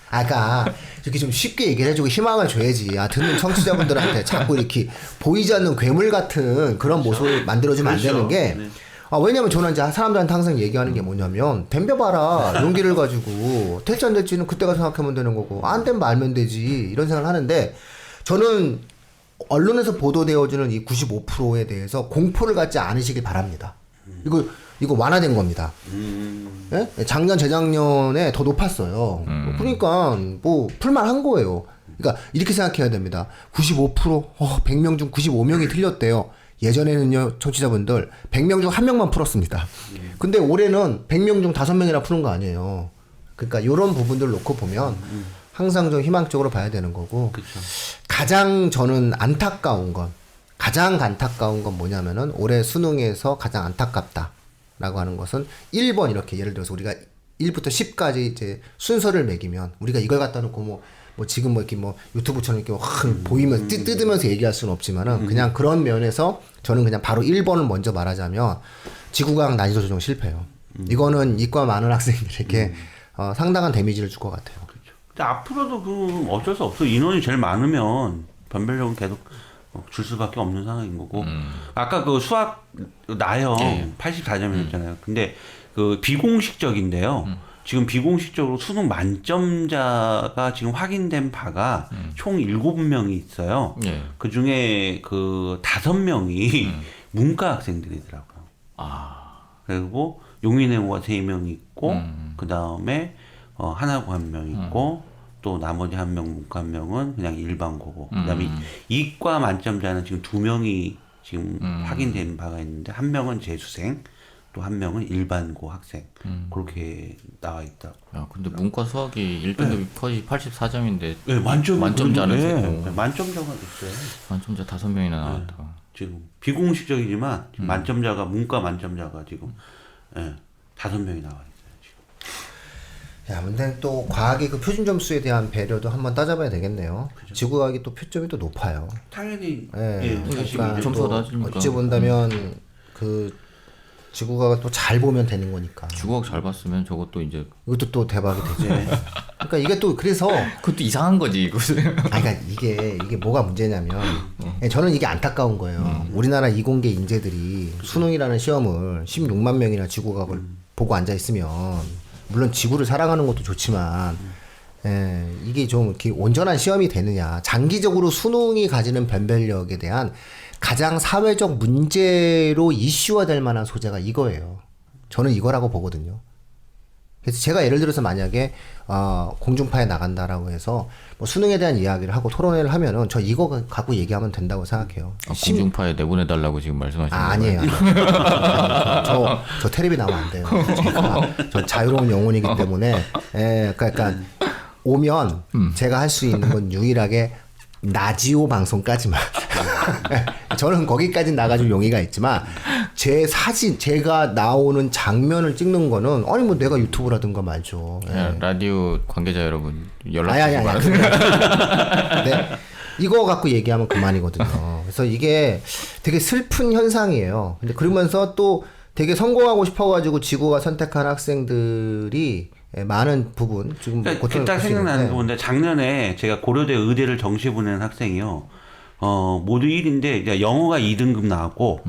아까 이렇게 좀 쉽게 얘기를 해주고 희망을 줘야지. 듣는 청취자분들한테 자꾸 이렇게 보이지 않는 괴물 같은 그런 모습을 만들어주면 안 되는 게. 네. 왜냐면 저는 이제 사람들한테 항상 얘기하는 게 뭐냐면 덤벼봐라 용기를 가지고 될지 안 될지는 그때가 생각하면 되는 거고 안 되면 말면 되지 이런 생각을 하는데 저는 언론에서 보도되어지는 이 95%에 대해서 공포를 갖지 않으시길 바랍니다. 이거 완화된 겁니다. 예? 작년 재작년에 더 높았어요. 그러니까 뭐 풀만한 거예요. 그러니까 이렇게 생각해야 됩니다. 95% 100명 중 95명이 틀렸대요. 예전에는요, 청취자분들, 100명 중 1명만 풀었습니다. 근데 올해는 100명 중 5명이나 푸는 거 아니에요. 그러니까 이런 부분들 놓고 보면 항상 좀 희망적으로 봐야 되는 거고. 그쵸. 가장 저는 가장 안타까운 건 뭐냐면은 올해 수능에서 가장 안타깝다라고 하는 것은 1번 이렇게 예를 들어서 우리가 1부터 10까지 이제 순서를 매기면 우리가 이걸 갖다 놓고 뭐 지금 이렇게 유튜브처럼 이렇게 확 보이면서 뜯으면서 얘기할 수는 없지만은 그냥 그런 면에서 저는 그냥 바로 1번을 먼저 말하자면 지구과학 난이도 조정 실패예요. 이거는 이과 많은 학생들에게 상당한 데미지를 줄 것 같아요. 그렇죠. 근데 앞으로도 어쩔 수 없어. 인원이 제일 많으면 변별력은 계속 줄 수밖에 없는 상황인 거고. 아까 그 수학 나형 84점이었잖아요. 근데 그 비공식적인데요. 지금 비공식적으로 수능 만점자가 지금 확인된 바가 총 7명이 있어요. 그 중에 그 5명이 문과 학생들이더라고요. 그리고 용인외고가 3명 있고, 그 다음에 하나고 1명 있고, 또 나머지 1명 문과 1명은 그냥 일반고고, 그 다음에 이과 만점자는 지금 2명이 지금 확인된 바가 있는데, 1명은 재수생, 또 1명은 일반고 학생. 그렇게 나와 있다. 야, 근데 문과 수학이 1등급이 84점인데 네, 만점자는 네, 만점자가 있어요. 만점자 5명이나 나왔다. 지금 비공식적이지만 지금 만점자가 문과 만점자가 지금 5명이 나와 있어요. 지금. 야, 근데 또 과학의 그 표준 점수에 대한 배려도 한번 따져봐야 되겠네요. 지구과학이 또 표점이 또 높아요. 당연히 그러니까 점수가 또 낮으니까. 어찌 본다면 그 지구과학 또 잘 보면 되는 거니까. 주거학 잘 봤으면 저것도 이제 이것도 또 대박이 되죠. 그러니까 이게 또 그래서 그것도 이상한 거지 이것은. 그러니까 이게 뭐가 문제냐면 저는 이게 안타까운 거예요. 우리나라 이공계 인재들이 수능이라는 시험을 16만 명이나 지구과학을 보고 앉아 있으면 물론 지구를 사랑하는 것도 좋지만 이게 좀 이렇게 온전한 시험이 되느냐. 장기적으로 수능이 가지는 변별력에 대한 가장 사회적 문제로 이슈화될 만한 소재가 이거예요. 저는 이거라고 보거든요. 그래서 제가 예를 들어서 만약에 공중파에 나간다라고 해서 뭐 수능에 대한 이야기를 하고 토론회를 하면은 저 이거 갖고 얘기하면 된다고 생각해요. 공중파에 내보내달라고 지금 말씀하시는 거예요? 아니에요. 저 텔레비 나오면 안 돼요. 저 자유로운 영혼이기 때문에 그러니까 오면 제가 할 수 있는 건 유일하게 라지오 방송까지만. 저는 거기까지 나가줄 용의가 있지만 제 사진 제가 나오는 장면을 찍는 거는 아니 뭐 내가 유튜브를 하든가 말죠. 라디오 관계자 여러분 연락 주시고 네. 이거 갖고 얘기하면 그만이거든요. 그래서 이게 되게 슬픈 현상이에요. 근데 그러면서 또 되게 성공하고 싶어가지고 지구가 선택한 학생들이 많은 부분 지금 그러니까 딱 생각나는 건데 작년에 제가 고려대 의대를 정시 보낸 학생이요. 모두 1인데 이제 영어가 2등급 나왔고,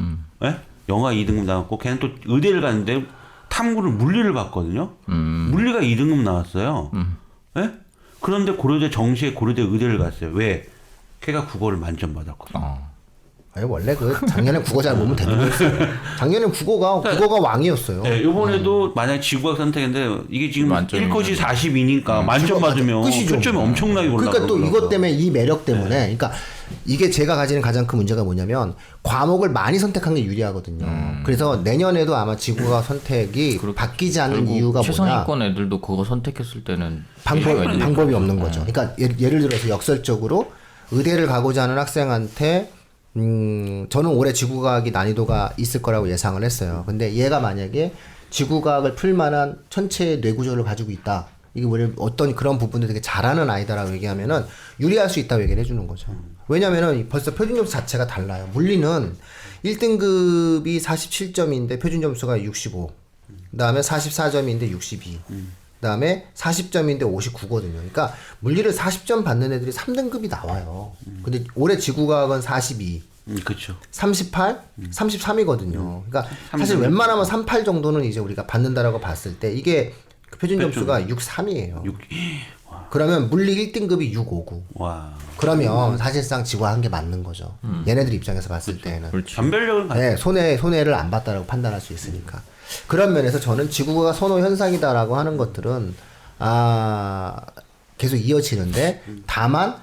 영어가 2등급 나왔고, 걔는 또 의대를 갔는데 탐구를 물리를 봤거든요. 물리가 2등급 나왔어요. 그런데 고려대 정시에 고려대 의대를 갔어요. 왜? 걔가 국어를 만점 받았거든요. 아니 원래 작년에 국어 잘 보면 되는 거였어요. 작년에 국어가 왕이었어요. 네, 이번에도 만약 지구학 선택인데 이게 지금 1컷이 42니까 만점 받으면 끝이죠. 표점이 엄청나게 올라가고. 그러니까 또 이것 때문에 이 매력 때문에 그러니까 이게 제가 가지는 가장 큰 문제가 뭐냐면 과목을 많이 선택한 게 유리하거든요. 그래서 내년에도 아마 지구학 선택이 바뀌지 않는 이유가 최상위권 애들도 그거 선택했을 때는 방법이 없는 거죠. 그러니까 예를 들어서 역설적으로 의대를 가고자 하는 학생한테 저는 올해 지구과학이 난이도가 있을 거라고 예상을 했어요. 근데 얘가 만약에 지구과학을 풀 만한 천체의 뇌구조를 가지고 있다. 이게 우리 어떤 그런 부분들 되게 잘하는 아이다라고 얘기하면은 유리할 수 있다고 얘기를 해주는 거죠. 왜냐면은 벌써 표준점수 자체가 달라요. 물리는 1등급이 47점인데 표준점수가 65. 그 다음에 44점인데 62. 그다음에 40점인데 59거든요. 그러니까 물리를 40점 받는 애들이 3등급이 나와요. 근데 올해 지구과학은 42, 그렇죠. 38, 33이거든요. 그러니까 사실 웬만하면 38 정도는 이제 우리가 받는다라고 봤을 때 이게 그 표준 점수가 63이에요. 그러면 물리 1등급이 659. 와. 그러면 사실상 지구가 한 게 맞는 거죠. 얘네들 입장에서 봤을 때는. 전별력은 네, 손해를 안 봤다라고 판단할 수 있으니까. 그런 면에서 저는 지구가 선호 현상이다라고 하는 것들은 계속 이어지는데 다만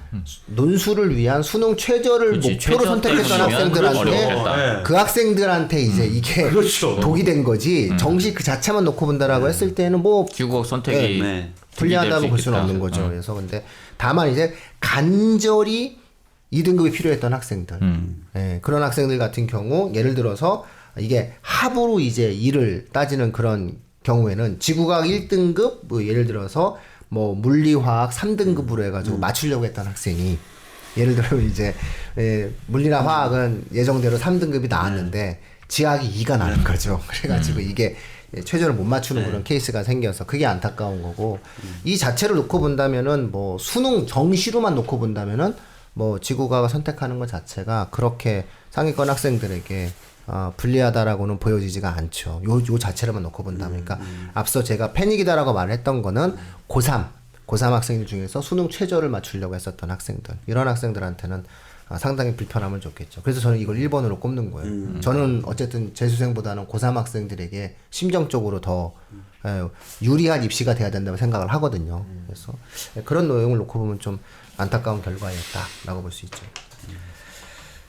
논술을 위한 수능 최저를 그치, 목표로 최저 선택했던 때문이면 학생들한테 어렵겠다. 그 학생들한테 이제 이게 그렇죠. 독이 된 거지 정시 그 자체만 놓고 본다라고 했을 때는 뭐 지구과학 선택이 네. 불리하다고 볼 수는 없는 거죠. 그래서 근데 다만 이제 간절히 2등급이 필요했던 학생들, 예, 그런 학생들 같은 경우 예를 들어서 이게 합으로 이제 일을 따지는 그런 경우에는 지구과학 1등급 뭐 예를 들어서 뭐 물리화학 3등급으로 해가지고 맞추려고 했던 학생이 예를 들어 이제 물리나 화학은 예정대로 3등급이 나왔는데 지학이 2가 나는 거죠. 그래가지고 이게 최저를 못 맞추는 그런 케이스가 생겨서 그게 안타까운 거고 이 자체를 놓고 본다면은 뭐 수능 정시로만 놓고 본다면은 뭐 지구과학을 선택하는 것 자체가 그렇게 상위권 학생들에게 불리하다라고는 보여지지가 않죠. 요 자체로만 놓고 본다면. 그러니까 앞서 제가 패닉이다라고 말했던 거는 고3 학생들 중에서 수능 최저를 맞추려고 했었던 학생들. 이런 학생들한테는 상당히 불편함을 줬겠죠. 그래서 저는 이걸 1번으로 꼽는 거예요. 저는 어쨌든 재수생보다는 고3 학생들에게 심정적으로 더 유리한 입시가 돼야 된다고 생각을 하거든요. 그래서 그런 내용을 놓고 보면 좀 안타까운 결과였다라고 볼 수 있죠.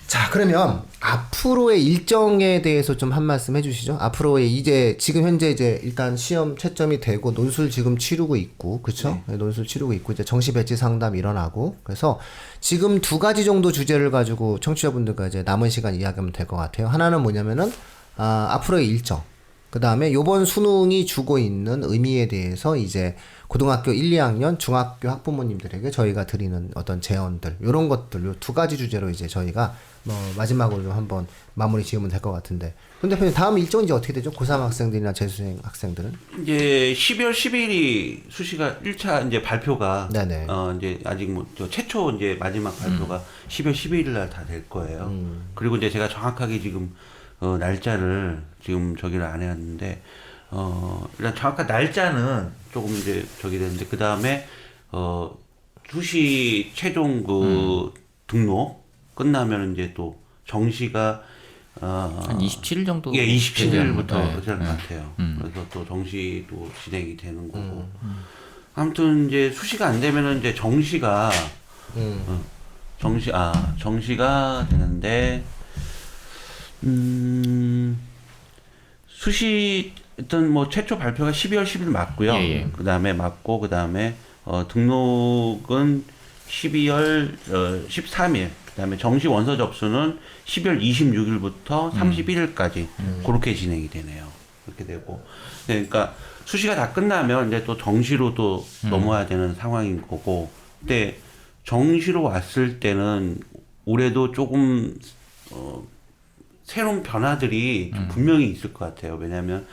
자, 그러면 앞으로의 일정에 대해서 좀 한 말씀 해주시죠. 앞으로의 이제 지금 현재 이제 일단 시험 채점이 되고 논술 지금 치르고 있고, 그렇죠? 네. 논술 치르고 있고 이제 정시 배치 상담 일어나고 그래서 지금 2가지 정도 주제를 가지고 청취자분들과 이제 남은 시간 이야기하면 될 것 같아요. 하나는 뭐냐면은 앞으로의 일정. 그 다음에 요번 수능이 주고 있는 의미에 대해서 이제 고등학교 1, 2학년 중학교 학부모님들에게 저희가 드리는 어떤 제언들 요런 것들 요 2가지 주제로 이제 저희가 뭐 마지막으로 좀 한번 마무리 지으면 될 것 같은데 근데 대표님 다음 일정이 이제 어떻게 되죠? 고3 학생들이나 재수생 학생들은? 이제 12월 10일이 수시가 1차 이제 발표가 네네. 이제 아직 뭐 최초 이제 마지막 발표가 12월 12일 날 다 될 거예요. 그리고 이제 제가 정확하게 지금 날짜를 지금 저기를 안 해왔는데 일단 정확한 날짜는 조금 이제 저기 되는데 그 다음에 수시 최종 그 등록 끝나면 이제 또 정시가 한 27일 정도. 예, 27일부터 네. 그럴 것 같아요. 그래서 또 정시도 진행이 되는 거고. 아무튼 이제 수시가 안 되면은 이제 정시가 정시가 되는데 수시 일단 뭐 최초 발표가 12월 10일 맞고요. 예. 그다음에 맞고 그다음에 등록은 12월 13일. 그다음에 정시 원서 접수는 12월 26일부터 31일까지 그렇게 진행이 되네요. 그렇게 되고. 그러니까 수시가 다 끝나면 이제 또 정시로 또 넘어야 되는 상황인 거고. 근데 정시로 왔을 때는 올해도 조금 새로운 변화들이 좀 분명히 있을 것 같아요. 왜냐하면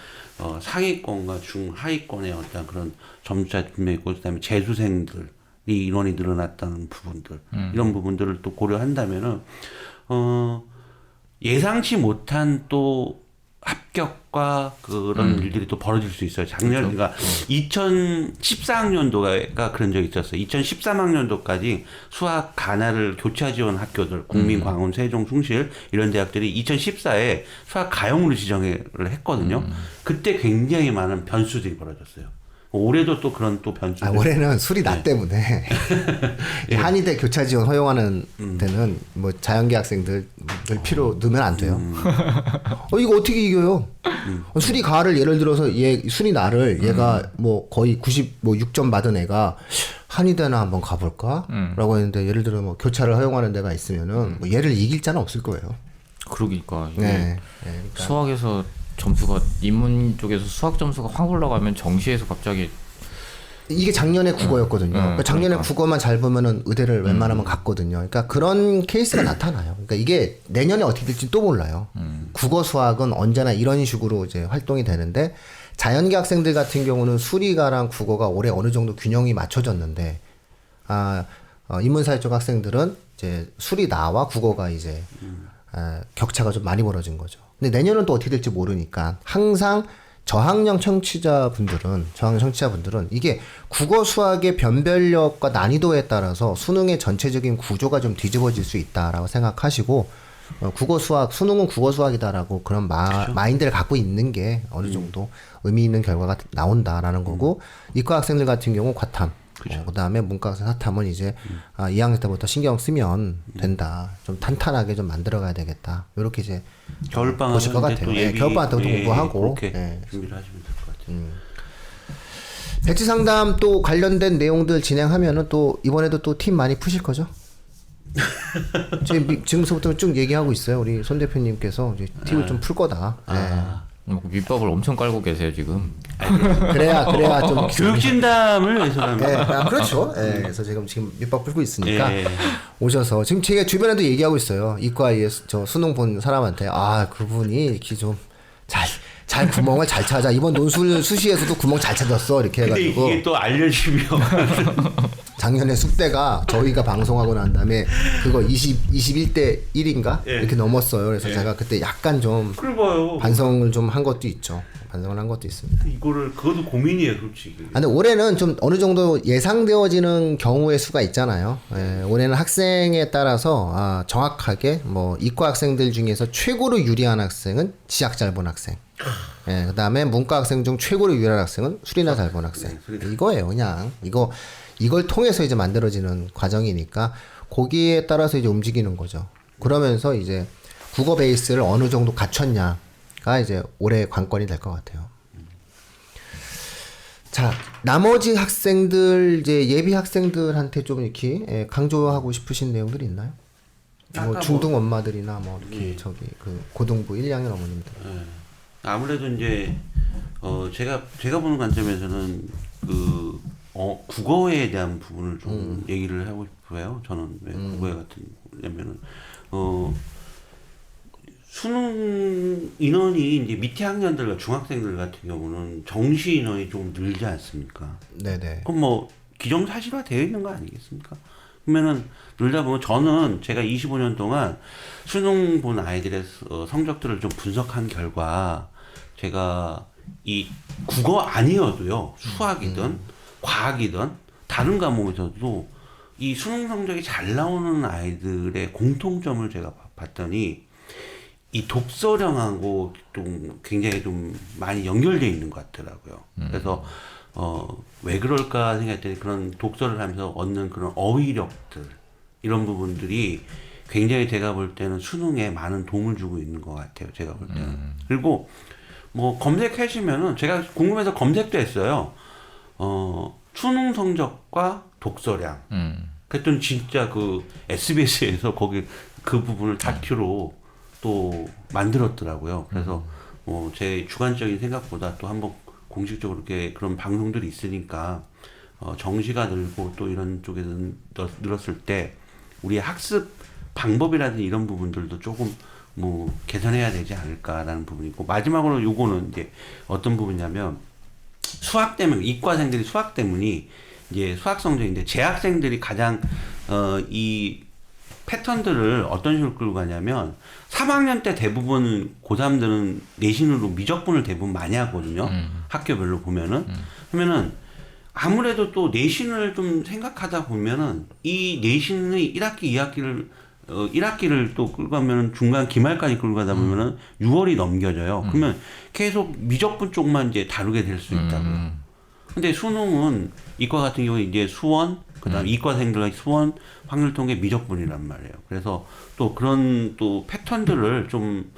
상위권과 중하위권의 어떤 그런 점수차 분명히 있고 그다음에 재수생들이 인원이 늘어났다는 부분들 이런 부분들을 또 고려한다면은 예상치 못한 또 합격과 그런 일들이 또 벌어질 수 있어요. 작년, 그러니까 2014학년도가 그런 적이 있었어요. 2013학년도까지 수학 가나를 교차 지원 학교들, 국민, 광운, 세종, 숭실 이런 대학들이 2014에 수학 가형으로 지정을 했거든요. 그때 굉장히 많은 변수들이 벌어졌어요. 올해도 또 그런 또 변수들. 올해는 술이 나 때문에 이 한의대 교차 지원 허용하는 데는 뭐 자연계 학생들 필요 넣으면 안 돼요. 이거 어떻게 이겨요? 수리 가를 예를 들어서 수리 나를 얘가 뭐 거의 96점 받은 애가 한의대나 한번 가볼까? 라고 했는데 예를 들어 뭐 교차를 허용하는 데가 있으면은 뭐 얘를 이길 자는 없을 거예요. 그러니까. 네. 그러니까. 수학에서 점수가 인문 쪽에서 수학 점수가 확 올라가면 정시에서 갑자기 이게 작년에 국어였거든요. 그러니까 작년에 국어만 잘 보면은 의대를 웬만하면 갔거든요. 그러니까 그런 케이스가 나타나요. 그러니까 이게 내년에 어떻게 될지 또 몰라요. 국어 수학은 언제나 이런 식으로 이제 활동이 되는데 자연계 학생들 같은 경우는 수리가랑 국어가 올해 어느 정도 균형이 맞춰졌는데 인문사회 쪽 학생들은 이제 수리나와 국어가 이제 격차가 좀 많이 벌어진 거죠. 근데 내년은 또 어떻게 될지 모르니까 항상 저학년 청취자분들은 이게 국어 수학의 변별력과 난이도에 따라서 수능의 전체적인 구조가 좀 뒤집어질 수 있다라고 생각하시고 국어 수학 수능은 국어 수학이다라고 그런 마인드를 갖고 있는 게 어느 정도 의미 있는 결과가 나온다라는 거고 이과 학생들 같은 경우 과탐 그다음에 문과 학생 사탐은 이제 2학년 때부터 신경 쓰면 된다. 좀 탄탄하게 좀 만들어가야 되겠다. 이렇게 이제 겨울방학 보실 것 같아요. 겨울방학 때부터 공부하고 그렇게 준비를 하시면 될 것 같아요. 백지 상담 또 관련된 내용들 진행하면은 또 이번에도 또 팀 많이 푸실 거죠? 지금서부터 쭉 얘기하고 있어요. 우리 손 대표님께서 이제 팁을 좀 풀 거다. 밑밥을 엄청 깔고 계세요 지금. 그래야 좀 교육진담을 위해서라면. 그렇죠. 그래서 지금 밑밥 풀고 있으니까 오셔서 지금 제가 주변에도 얘기하고 있어요. 이과에 저 수능 본 사람한테 그분이 이렇게 좀 잘 구멍을 잘 찾아. 이번 논술 수시에서도 구멍 잘 찾았어. 이렇게 해가지고. 근데 이게 또 알려지면 작년에 숙대가 저희가 방송하고 난 다음에 그거 21대 1인가 이렇게 넘었어요. 그래서 제가 그때 약간 좀 반성을 좀 한 것도 있죠. 반성을 한 것도 있습니다. 그것도 고민이에요, 솔직히. 근데 올해는 좀 어느 정도 예상되어지는 경우의 수가 있잖아요. 올해는 학생에 따라서 정확하게 뭐 이과 학생들 중에서 최고로 유리한 학생은 지학 잘 본 학생. 그다음에 문과 학생 중 최고로 유리한 학생은 수리나 잘 본 학생. 이거예요, 그냥. 이걸 통해서 이제 만들어지는 과정이니까 거기에 따라서 이제 움직이는 거죠. 그러면서 이제 국어 베이스를 어느 정도 갖췄냐가 이제 올해 관건이 될 것 같아요. 자, 나머지 학생들 이제 예비 학생들한테 좀 이렇게 강조하고 싶으신 내용들이 있나요? 뭐 중등 엄마들이나 뭐 이렇게 그 고등부 1, 2학년 어머님들. 아무래도 이제 제가 보는 관점에서는 국어에 대한 부분을 좀 얘기를 하고 싶어요. 저는 왜 국어에 같으냐면은 수능 인원이 이제 밑에 학년들과 중학생들 같은 경우는 정시 인원이 좀 늘지 않습니까? 네네. 그럼 뭐 기정사실화 되어 있는 거 아니겠습니까? 그러면은 늘다 보면 저는 제가 25년 동안 수능 본 아이들의 성적들을 좀 분석한 결과 제가 이 국어 아니어도요 수학이든 과학이든 다른 과목에서도 이 수능 성적이 잘 나오는 아이들의 공통점을 제가 봤더니 이 독서량하고 좀 굉장히 좀 많이 연결되어 있는 것 같더라고요. 그래서 왜 그럴까 생각했더니 그런 독서를 하면서 얻는 그런 어휘력들 이런 부분들이 굉장히 제가 볼 때는 수능에 많은 도움을 주고 있는 것 같아요. 제가 볼 때는. 그리고 뭐 검색하시면은 제가 궁금해서 검색도 했어요. 수능 성적과 독서량. 그랬더니 진짜 그 SBS에서 거기 그 부분을 다큐로 또 만들었더라고요. 그래서 뭐 제 주관적인 생각보다 또 한번 공식적으로 이렇게 그런 방송들이 있으니까 정시가 늘고 또 이런 쪽에서 늘었을 때 우리의 학습 방법이라든지 이런 부분들도 조금 뭐 개선해야 되지 않을까라는 부분이 있고 마지막으로 요거는 이제 어떤 부분이냐면 수학 때문 이과생들이 수학 때문이 이제 수학 성적인데 재학생들이 가장 이 패턴들을 어떤 식으로 끌고 가냐면 3학년 때 대부분 고3들은 내신으로 미적분을 대부분 많이 하거든요. 학교별로 보면은. 그러면은 아무래도 또 내신을 좀 생각하다 보면은 이 내신의 1학기, 2학기를 1학기를 또 끌고 가면은 중간 기말까지 끌고 가다 보면은 6월이 넘겨져요. 그러면 계속 미적분 쪽만 이제 다루게 될 수 있다고요. 근데 수능은 이과 같은 경우에 이제 수원, 그 다음 이과생들의 수원, 확률통계 미적분이란 말이에요. 그래서 또 그런 또 패턴들을 좀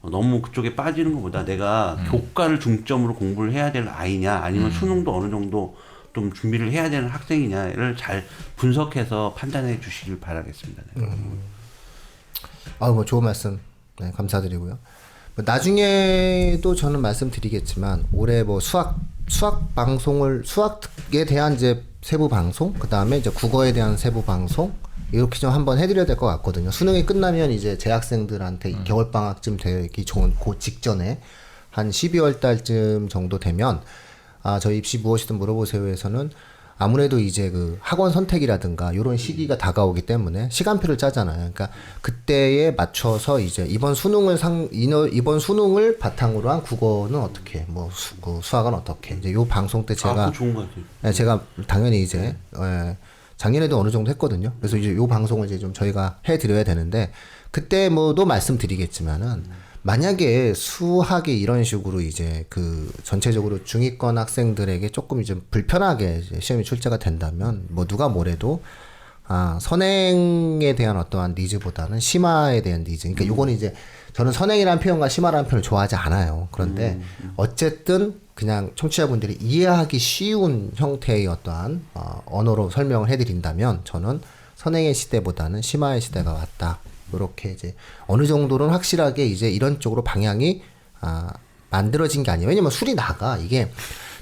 너무 그쪽에 빠지는 것보다 내가 교과를 중점으로 공부를 해야 될 아이냐 아니면 수능도 어느 정도 좀 준비를 해야 되는 학생이냐를 잘 분석해서 판단해 주시길 바라겠습니다. 네. 뭐 좋은 말씀 감사드리고요. 뭐 나중에도 저는 말씀드리겠지만 올해 뭐 수학 방송을 수학에 대한 이제 세부 방송, 그 다음에 이제 국어에 대한 세부 방송 이렇게 좀 한번 해드려야 될 것 같거든요. 수능이 끝나면 이제 재학생들한테 겨울 방학쯤 되기 좋은 그 직전에 한 12월 달쯤 정도 되면 저희 입시 무엇이든 물어보세요에서는 아무래도 이제 그 학원 선택이라든가 이런 시기가 다가오기 때문에 시간표를 짜잖아요. 그러니까 그때에 맞춰서 이제 이번 수능을 바탕으로 한 국어는 어떻게, 뭐 수학은 어떻게, 이제 요 방송 때 제가 그거 좋은 것 같아요. 네, 제가 당연히 이제 작년에도 어느 정도 했거든요. 그래서 이제 요 방송을 이제 좀 저희가 해드려야 되는데 그때 뭐도 말씀드리겠지만은. 만약에 수학이 이런 식으로 이제 그 전체적으로 중위권 학생들에게 조금 이제 불편하게 이제 시험이 출제가 된다면 뭐 누가 뭐래도 선행에 대한 어떠한 니즈보다는 심화에 대한 니즈. 그러니까 요거는 이제 저는 선행이라는 표현과 심화라는 표현을 좋아하지 않아요. 그런데 어쨌든 그냥 청취자분들이 이해하기 쉬운 형태의 어떠한 언어로 설명을 해드린다면 저는 선행의 시대보다는 심화의 시대가 왔다. 이렇게 이제 어느 정도는 확실하게 이제 이런 쪽으로 방향이 만들어진 게 아니에요. 왜냐면 술이 나가 이게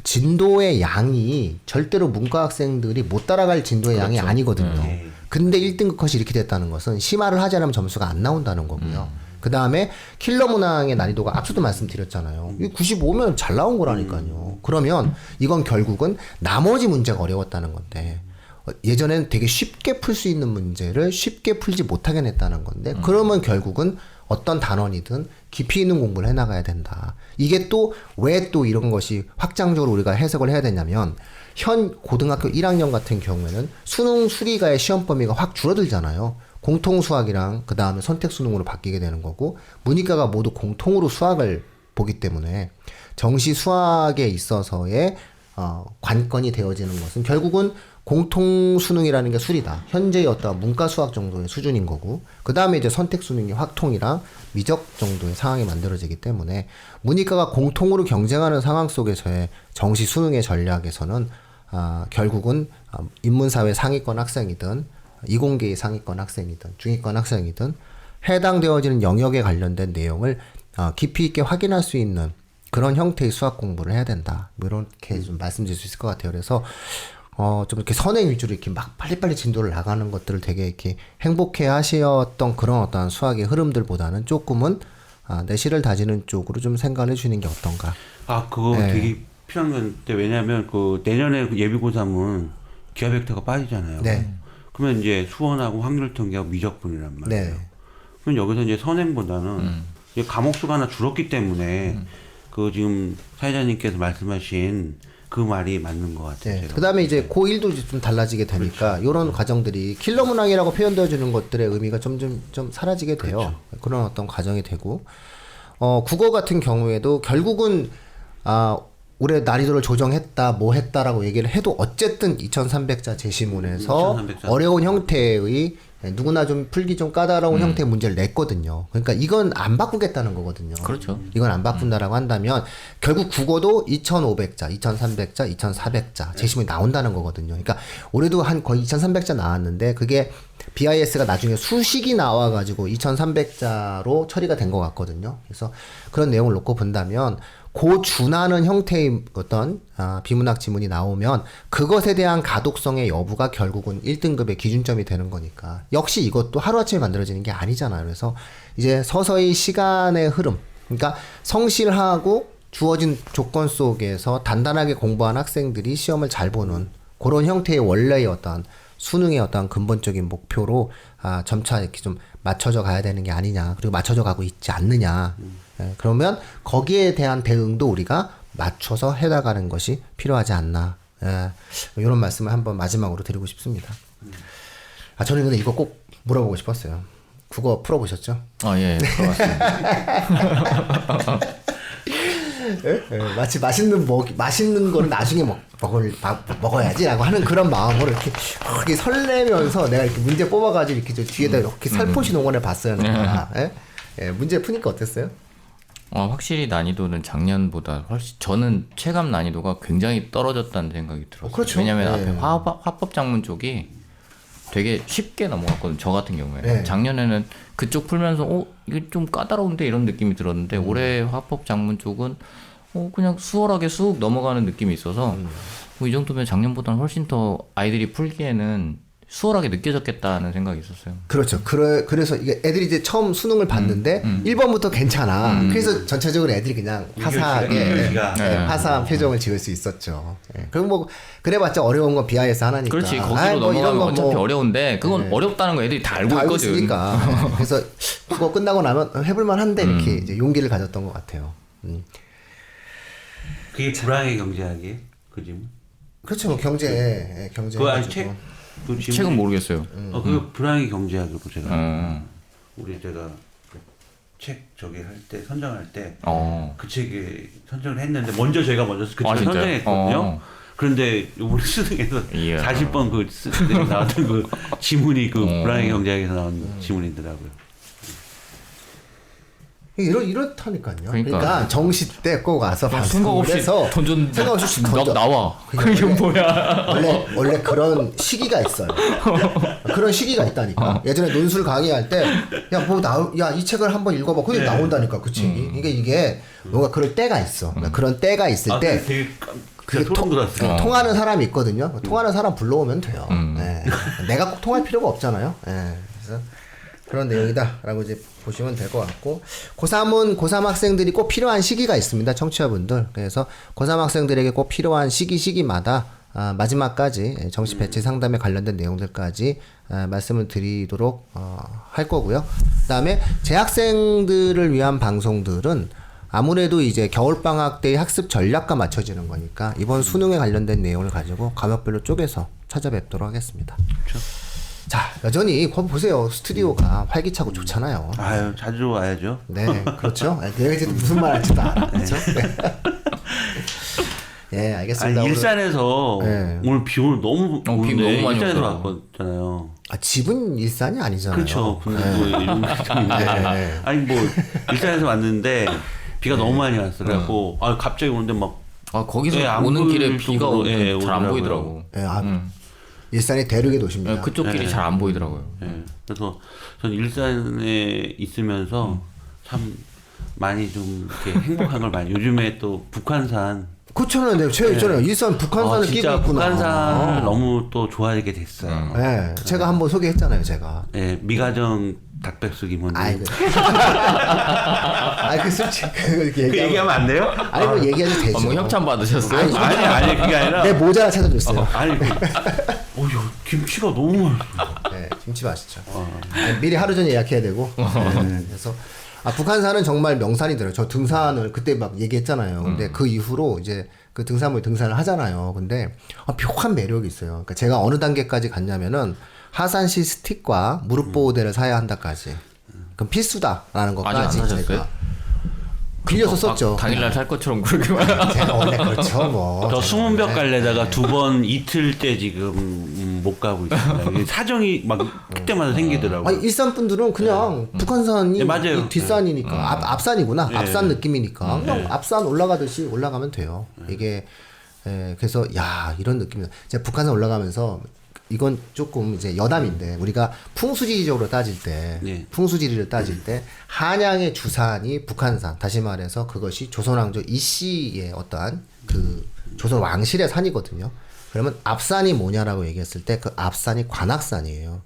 진도의 양이 절대로 문과 학생들이 못 따라갈 진도의 양이 아니거든요. 근데 1등급 컷이 이렇게 됐다는 것은 심화를 하지 않으면 점수가 안 나온다는 거고요. 그 다음에 킬러 문항의 난이도가 앞서도 말씀드렸잖아요. 95면 잘 나온 거라니까요. 그러면 이건 결국은 나머지 문제가 어려웠다는 건데 예전에는 되게 쉽게 풀 수 있는 문제를 쉽게 풀지 못하게 냈다는 건데 그러면 결국은 어떤 단원이든 깊이 있는 공부를 해나가야 된다. 이게 또 왜 또 이런 것이 확장적으로 우리가 해석을 해야 되냐면 현 고등학교 1학년 같은 경우에는 수능 수리가의 시험 범위가 확 줄어들잖아요. 공통 수학이랑 그 다음에 선택 수능으로 바뀌게 되는 거고 문이과가 모두 공통으로 수학을 보기 때문에 정시 수학에 있어서의 관건이 되어지는 것은 결국은 공통 수능이라는 게 수리다. 현재의 어떤 문과 수학 정도의 수준인 거고, 그 다음에 이제 선택 수능이 확통이랑 미적 정도의 상황이 만들어지기 때문에 문이과가 공통으로 경쟁하는 상황 속에서의 정시 수능의 전략에서는 결국은 인문사회 상위권 학생이든 이공계의 상위권 학생이든 중위권 학생이든 해당되어지는 영역에 관련된 내용을 깊이 있게 확인할 수 있는 그런 형태의 수학 공부를 해야 된다. 뭐 이렇게 좀 말씀드릴 수 있을 것 같아요. 그래서 좀 이렇게 선행 위주로 이렇게 막 빨리빨리 진도를 나가는 것들을 되게 이렇게 행복해 하셨던 그런 어떤 수학의 흐름들보다는 조금은 내실을 다지는 쪽으로 좀 생각을 해주는 게 어떤가. 그거 네. 되게 필요한 건데 왜냐하면 그 내년에 그 예비고3은 기하 벡터가 빠지잖아요. 네. 그러면 이제 수원하고 확률 통계하고 미적분이란 말이에요. 네. 그럼 여기서 이제 선행보다는 이제 과목 수가 하나 줄었기 때문에 그 지금 사회자님께서 말씀하신 그 말이 맞는 것 같아요. 네. 그 다음에 이제 고1도 좀 달라지게 되니까 이런 과정들이 킬러 문항이라고 표현되어주는 것들의 의미가 점점 좀 사라지게 돼요. 그런 어떤 과정이 되고 국어 같은 경우에도 결국은 올해 난이도를 조정했다, 뭐 했다라고 얘기를 해도 어쨌든 2300자 제시문에서 2300 자. 어려운 형태의 누구나 좀 풀기 좀 까다로운 형태의 문제를 냈거든요. 그러니까 이건 안 바꾸겠다는 거거든요. 그렇죠. 이건 안 바꾼다라고 한다면 결국 국어도 2500자, 2300자, 2400자 제시문이 나온다는 거거든요. 그러니까 올해도 한 거의 2300자 나왔는데 그게 BIS가 나중에 수식이 나와가지고 2300자로 처리가 된 것 같거든요. 그래서 그런 내용을 놓고 본다면 고 준하는 형태의 어떤 비문학 지문이 나오면 그것에 대한 가독성의 여부가 결국은 1등급의 기준점이 되는 거니까 역시 이것도 하루아침에 만들어지는 게 아니잖아요. 그래서 이제 서서히 시간의 흐름, 그러니까 성실하고 주어진 조건 속에서 단단하게 공부한 학생들이 시험을 잘 보는 그런 형태의 원래의 어떤 수능의 어떤 근본적인 목표로 점차 이렇게 좀 맞춰져 가야 되는 게 아니냐, 그리고 맞춰져 가고 있지 않느냐. 그러면 거기에 대한 대응도 우리가 맞춰서 해나가는 것이 필요하지 않나. 이런 말씀을 한번 마지막으로 드리고 싶습니다. 저는 근데 이거 꼭 물어보고 싶었어요. 국어 풀어보셨죠? 예, 들어봤습니다. 마치 맛있는 거를 나중에 먹어야지라고 하는 그런 마음으로 이렇게 설레면서 내가 이렇게 문제 뽑아가지고 이렇게 저 뒤에다 이렇게 살포시 농원을 봤어요. 내가. 문제 푸니까 어땠어요? 확실히 난이도는 작년보다 훨씬 저는 체감 난이도가 굉장히 떨어졌다는 생각이 들었어요. 그렇죠. 왜냐면 네. 앞에 화법 작문 쪽이 되게 쉽게 넘어갔거든요. 저 같은 경우에. 네. 작년에는 그쪽 풀면서 이게 좀 까다로운데 이런 느낌이 들었는데 올해 화법 작문 쪽은 그냥 수월하게 쑥 넘어가는 느낌이 있어서 이 정도면 작년보다는 훨씬 더 아이들이 풀기에는 수월하게 느껴졌겠다는 생각이 있었어요. 그렇죠. 그래서 이게 애들이 이제 처음 수능을 봤는데 1번부터 괜찮아. 그래서 전체적으로 애들이 그냥 화사하게 화사한 표정을 지을 수 있었죠. 예. 그리고 뭐 그래봤자 어려운 건 비하에서 하나니까. 그렇지. 거기로 아이, 뭐 넘어가면 이런 거 어차피 뭐 어려운데 그건 어렵다는 거 애들이 다 알고 다 알고 있거든. 있으니까. 예. 그래서 그거 끝나고 나면 해볼만한데 이렇게 이제 용기를 가졌던 것 같아요. 그게 불황의 경제학이에요? 그 질문? 그렇죠. 뭐 경제. 그거 아니 책? 그 질문? 책은 모르겠어요. 그 불황의 경제학으로 제가 제가 그 책 저기 할 때 선정할 때 그 책에 선정을 했는데 먼저 제가 그 책을 진짜요? 선정했거든요. 그런데 이번 수능에서 이야. 40번 그 나왔던 그 지문이 그 불황의 경제학에서 나온 지문이더라고요. 이렇다니까요. 그러니까. 그러니까 정시 때 꼭 와서 생각 방송을 없이 해서 던전 생각 없이 던져. 나와. 그게 뭐야? 원래 그런 시기가 있어요. 그런 시기가 있다니까. 예전에 논술 강의할 때 야 이 책을 한번 읽어봐. 그게 나온다니까 그 책이. 이게 뭔가 그럴 때가 있어. 그러니까 그런 때가 있을 때 되게 그게 소름 돋았어요. 통하는 사람이 있거든요. 통하는 사람 불러오면 돼요. 예. 내가 꼭 통할 필요가 없잖아요. 예. 그래서 그런 내용이다라고 이제 보시면 될 것 같고, 고3은 고3 학생들이 꼭 필요한 시기가 있습니다, 청취자분들. 그래서 고3 학생들에게 꼭 필요한 시기마다 마지막까지 정시 배치 상담에 관련된 내용들까지 말씀을 드리도록 할 거고요. 그다음에 재학생들을 위한 방송들은 아무래도 이제 겨울방학 때의 학습 전략과 맞춰지는 거니까 이번 수능에 관련된 내용을 가지고 과목별로 쪼개서 찾아뵙도록 하겠습니다. 그렇죠. 자, 여전히 보세요. 스튜디오가 활기차고 좋잖아요. 아유, 자주 와야죠. 네, 그렇죠. 내가 이제 무슨 말 할지도 알아. 그렇죠? 예, 알겠습니다. 아니, 일산에서 네. 오늘 비 오늘 너무 비 오는데 너무 많이 일산에서 오더라고요. 왔잖아요. 집은 일산이 아니잖아요. 그렇죠. 근데 뭐 이런 게 좀 있는데. 네. 아니 뭐 일산에서 왔는데 비가 너무 많이 왔어. 그래갖고 갑자기 오는데 막 거기서 안 오는 보일 길에 비가 정도로, 오면 잘 안 오더라고요. 보이더라고. 예, 일산이 대륙의 도시입니다. 그쪽 길이 잘 안 보이더라고요. 그래서 전 일산에 있으면서 참 많이 좀 이렇게 행복한 걸 많이. 요즘에 또 북한산. 그렇잖아요. 네, 제가 있잖아요. 일산 북한산을 끼고 진짜 있구나. 북한산을 너무 또 좋아하게 됐어요. 네, 제가 한번 소개했잖아요, 제가. 예, 미가정 닭백숙 이모님. 아이고. 그 솔직히 그 얘기하면 안 돼요? 아니 뭐 얘기해도 되죠. 뭐 협찬 받으셨어요? 아니 그게 아니라. 내 모자 하나 찾아줬어요. 아니 야, 김치가 너무 맛있어. 네, 김치 맛있죠. 네, 미리 하루 전에 예약해야 되고. 네, 그래서 북한산은 정말 명산이더라고요. 저 등산을 그때 막 얘기했잖아요. 근데 그 이후로 이제 그 등산을 하잖아요. 근데 묘한 매력이 있어요. 그러니까 제가 어느 단계까지 갔냐면은 하산시 스틱과 무릎 보호대를 사야 한다까지. 그럼 필수다라는 것까지 아직 안 제가 빌려서 썼죠. 당일날 살 것처럼 그렇게 말. 제가 원래 그렇죠, 뭐. 저 수문벽 갈래다가 2번 이틀 때 지금 못 가고 있습니다. 이게 사정이 막 그때마다 생기더라고요. 아니 일산 분들은 그냥 북한산이 네, 맞아요. 이 뒷산이니까 앞산이구나. 앞산 느낌이니까 그냥 앞산 올라가듯이 올라가면 돼요. 이게 그래서 야 이런 느낌이다. 제가 북한산 올라가면서 이건 조금 이제 여담인데 우리가 풍수지리적으로 따질 때 풍수지리를 따질 때 한양의 주산이 북한산, 다시 말해서 그것이 조선왕조 이씨의 어떠한 그 조선 왕실의 산이거든요. 그러면 앞산이 뭐냐라고 얘기했을 때 그 앞산이 관악산이에요.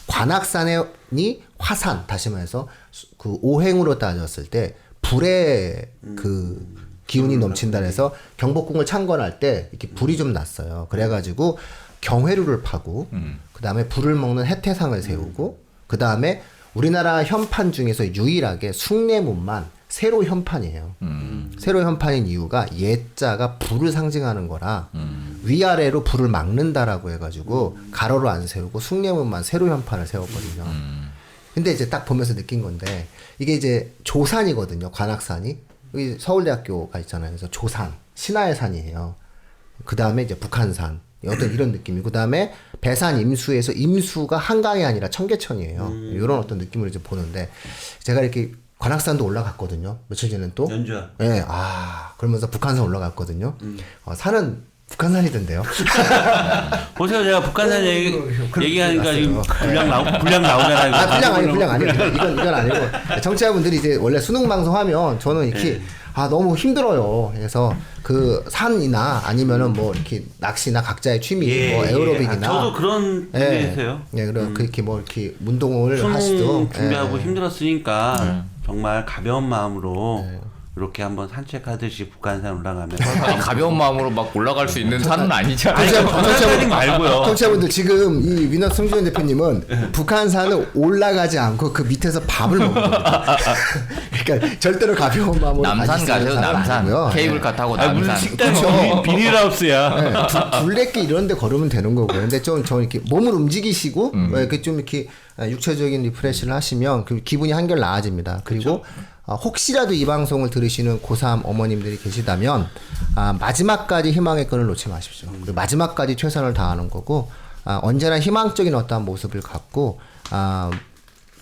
관악산이 화산, 다시 말해서 그 오행으로 따졌을 때 불의 그 기운이 넘친다 해서 경복궁을 창건할 때 이렇게 불이 좀 났어요. 그래가지고 경회루를 파고 그 다음에 불을 먹는 해태상을 세우고 그 다음에 우리나라 현판 중에서 유일하게 숭례문만 세로 현판이에요. 세로 현판인 이유가 예자가 불을 상징하는 거라 위아래로 불을 막는다라고 해가지고 가로로 안 세우고 숭례문만 세로 현판을 세웠거든요. 근데 이제 딱 보면서 느낀 건데 이게 이제 조산이거든요. 관악산이. 여기 서울대학교가 있잖아요. 그래서 조산, 신하의 산이에요. 그 다음에 이제 북한산. 어떤 이런 느낌이고, 그 다음에 배산 임수에서 임수가 한강이 아니라 청계천이에요. 이런 어떤 느낌을 이제 보는데, 제가 이렇게 관악산도 올라갔거든요. 며칠 전에는 또. 연주야. 네, 그러면서 북한산 올라갔거든요. 산은 북한산이던데요. 보세요, 제가 북한산 얘기하니까 지금 분량 나오잖아요. 분량 아니에요. 이건 아니고. 청취자분들이 이제 원래 수능 방송 하면 저는 이렇게 너무 힘들어요. 그래서 그 산이나 아니면은 뭐 이렇게 낚시나 각자의 취미, 뭐 에어로빅이나 저도 그런 중에서요. 그런 그렇게 뭐 이렇게 운동을 수능 하시도 준비하고 힘들었으니까 정말 가벼운 마음으로 이렇게 한번 산책하듯이 북한산 올라가면 아니, 가벼운 마음으로 막 올라갈 수 있는 산은 아니잖아요. 북한산이 말고요. 청취자분들 지금 이 위너 승준 대표님은 북한산을 올라가지 않고 그 밑에서 밥을 먹는 겁니다. 그러니까 절대로 가벼운 마음으로 남산 가실 수 있는 가세요. 사람은 남산. 아니고요. 케이블카 타고 남산. 무슨 식당이 그렇죠. 비닐하우스야. 둘레길 이런 데 걸으면 되는 거고요. 근데 좀 이렇게 몸을 움직이시고 이렇게 좀 이렇게 육체적인 리프레시를 하시면 그 기분이 한결 나아집니다. 그리고 혹시라도 이 방송을 들으시는 고3 어머님들이 계시다면 마지막까지 희망의 끈을 놓지 마십시오. 그리고 마지막까지 최선을 다하는 거고 언제나 희망적인 어떠한 모습을 갖고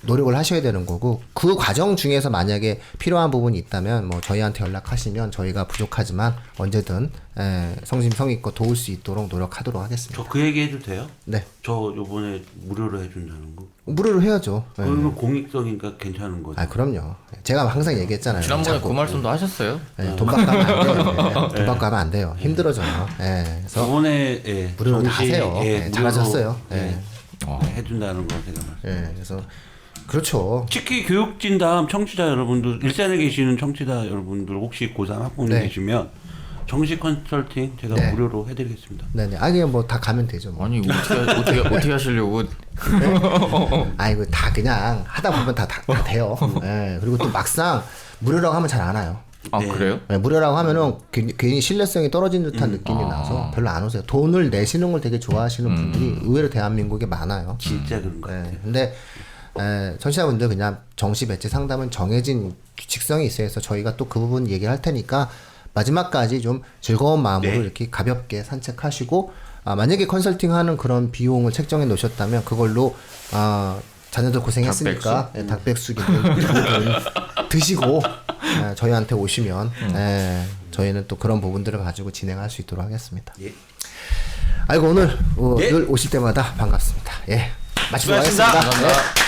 노력을 하셔야 되는 거고 그 과정 중에서 만약에 필요한 부분이 있다면 뭐 저희한테 연락하시면 저희가 부족하지만 언제든 성심성의껏 도울 수 있도록 노력하도록 하겠습니다. 저 그 얘기 해도 돼요? 네. 저 요번에 무료로 해준다는 거. 무료로 해야죠. 네. 그러면 공익적이니까 괜찮은 거죠. 그럼요. 제가 항상 얘기했잖아요. 지난번에 자꾸, 그 말씀도 하셨어요. 돈 받고 하면 안 돼요. 돈 받고 하면 안 돼요. 힘들어져요. 그래서 저번에 무료로 다 하세요. 무료로, 잘하셨어요. 해준다는 거 제가 말씀. 그래서 그렇죠. 특히 교육진담 청취자 여러분들 일산에 계시는 청취자 여러분들 혹시 고3 학부모 네. 계시면 정식 컨설팅 제가 네. 무료로 해드리겠습니다. 네네. 아니 뭐 다 가면 되죠. 뭐. 아니 어떻게 하시려고? 아이고 다 그냥 하다 보면 다 돼요. 그리고 또 막상 무료라고 하면 잘 안 와요. 아 그래요? 무료라고 하면은 괜히 신뢰성이 떨어진 듯한 느낌이 나서 별로 안 오세요. 돈을 내시는 걸 되게 좋아하시는 분들이 의외로 대한민국에 많아요. 진짜 그런 거 같아요. 근데 청취자분들 그냥 정시 배치 상담은 정해진 규칙성이 있어서 저희가 또 그 부분 얘기할 테니까 마지막까지 좀 즐거운 마음으로 이렇게 가볍게 산책하시고 만약에 컨설팅하는 그런 비용을 책정해 놓으셨다면 그걸로 자녀들 고생했으니까 닭백숙 드시고 저희한테 오시면 저희는 또 그런 부분들을 가지고 진행할 수 있도록 하겠습니다. 아이고 오늘 늘 오실 때마다 반갑습니다. 마치도록 수고하셨습니다. 하겠습니다. 감사합니다.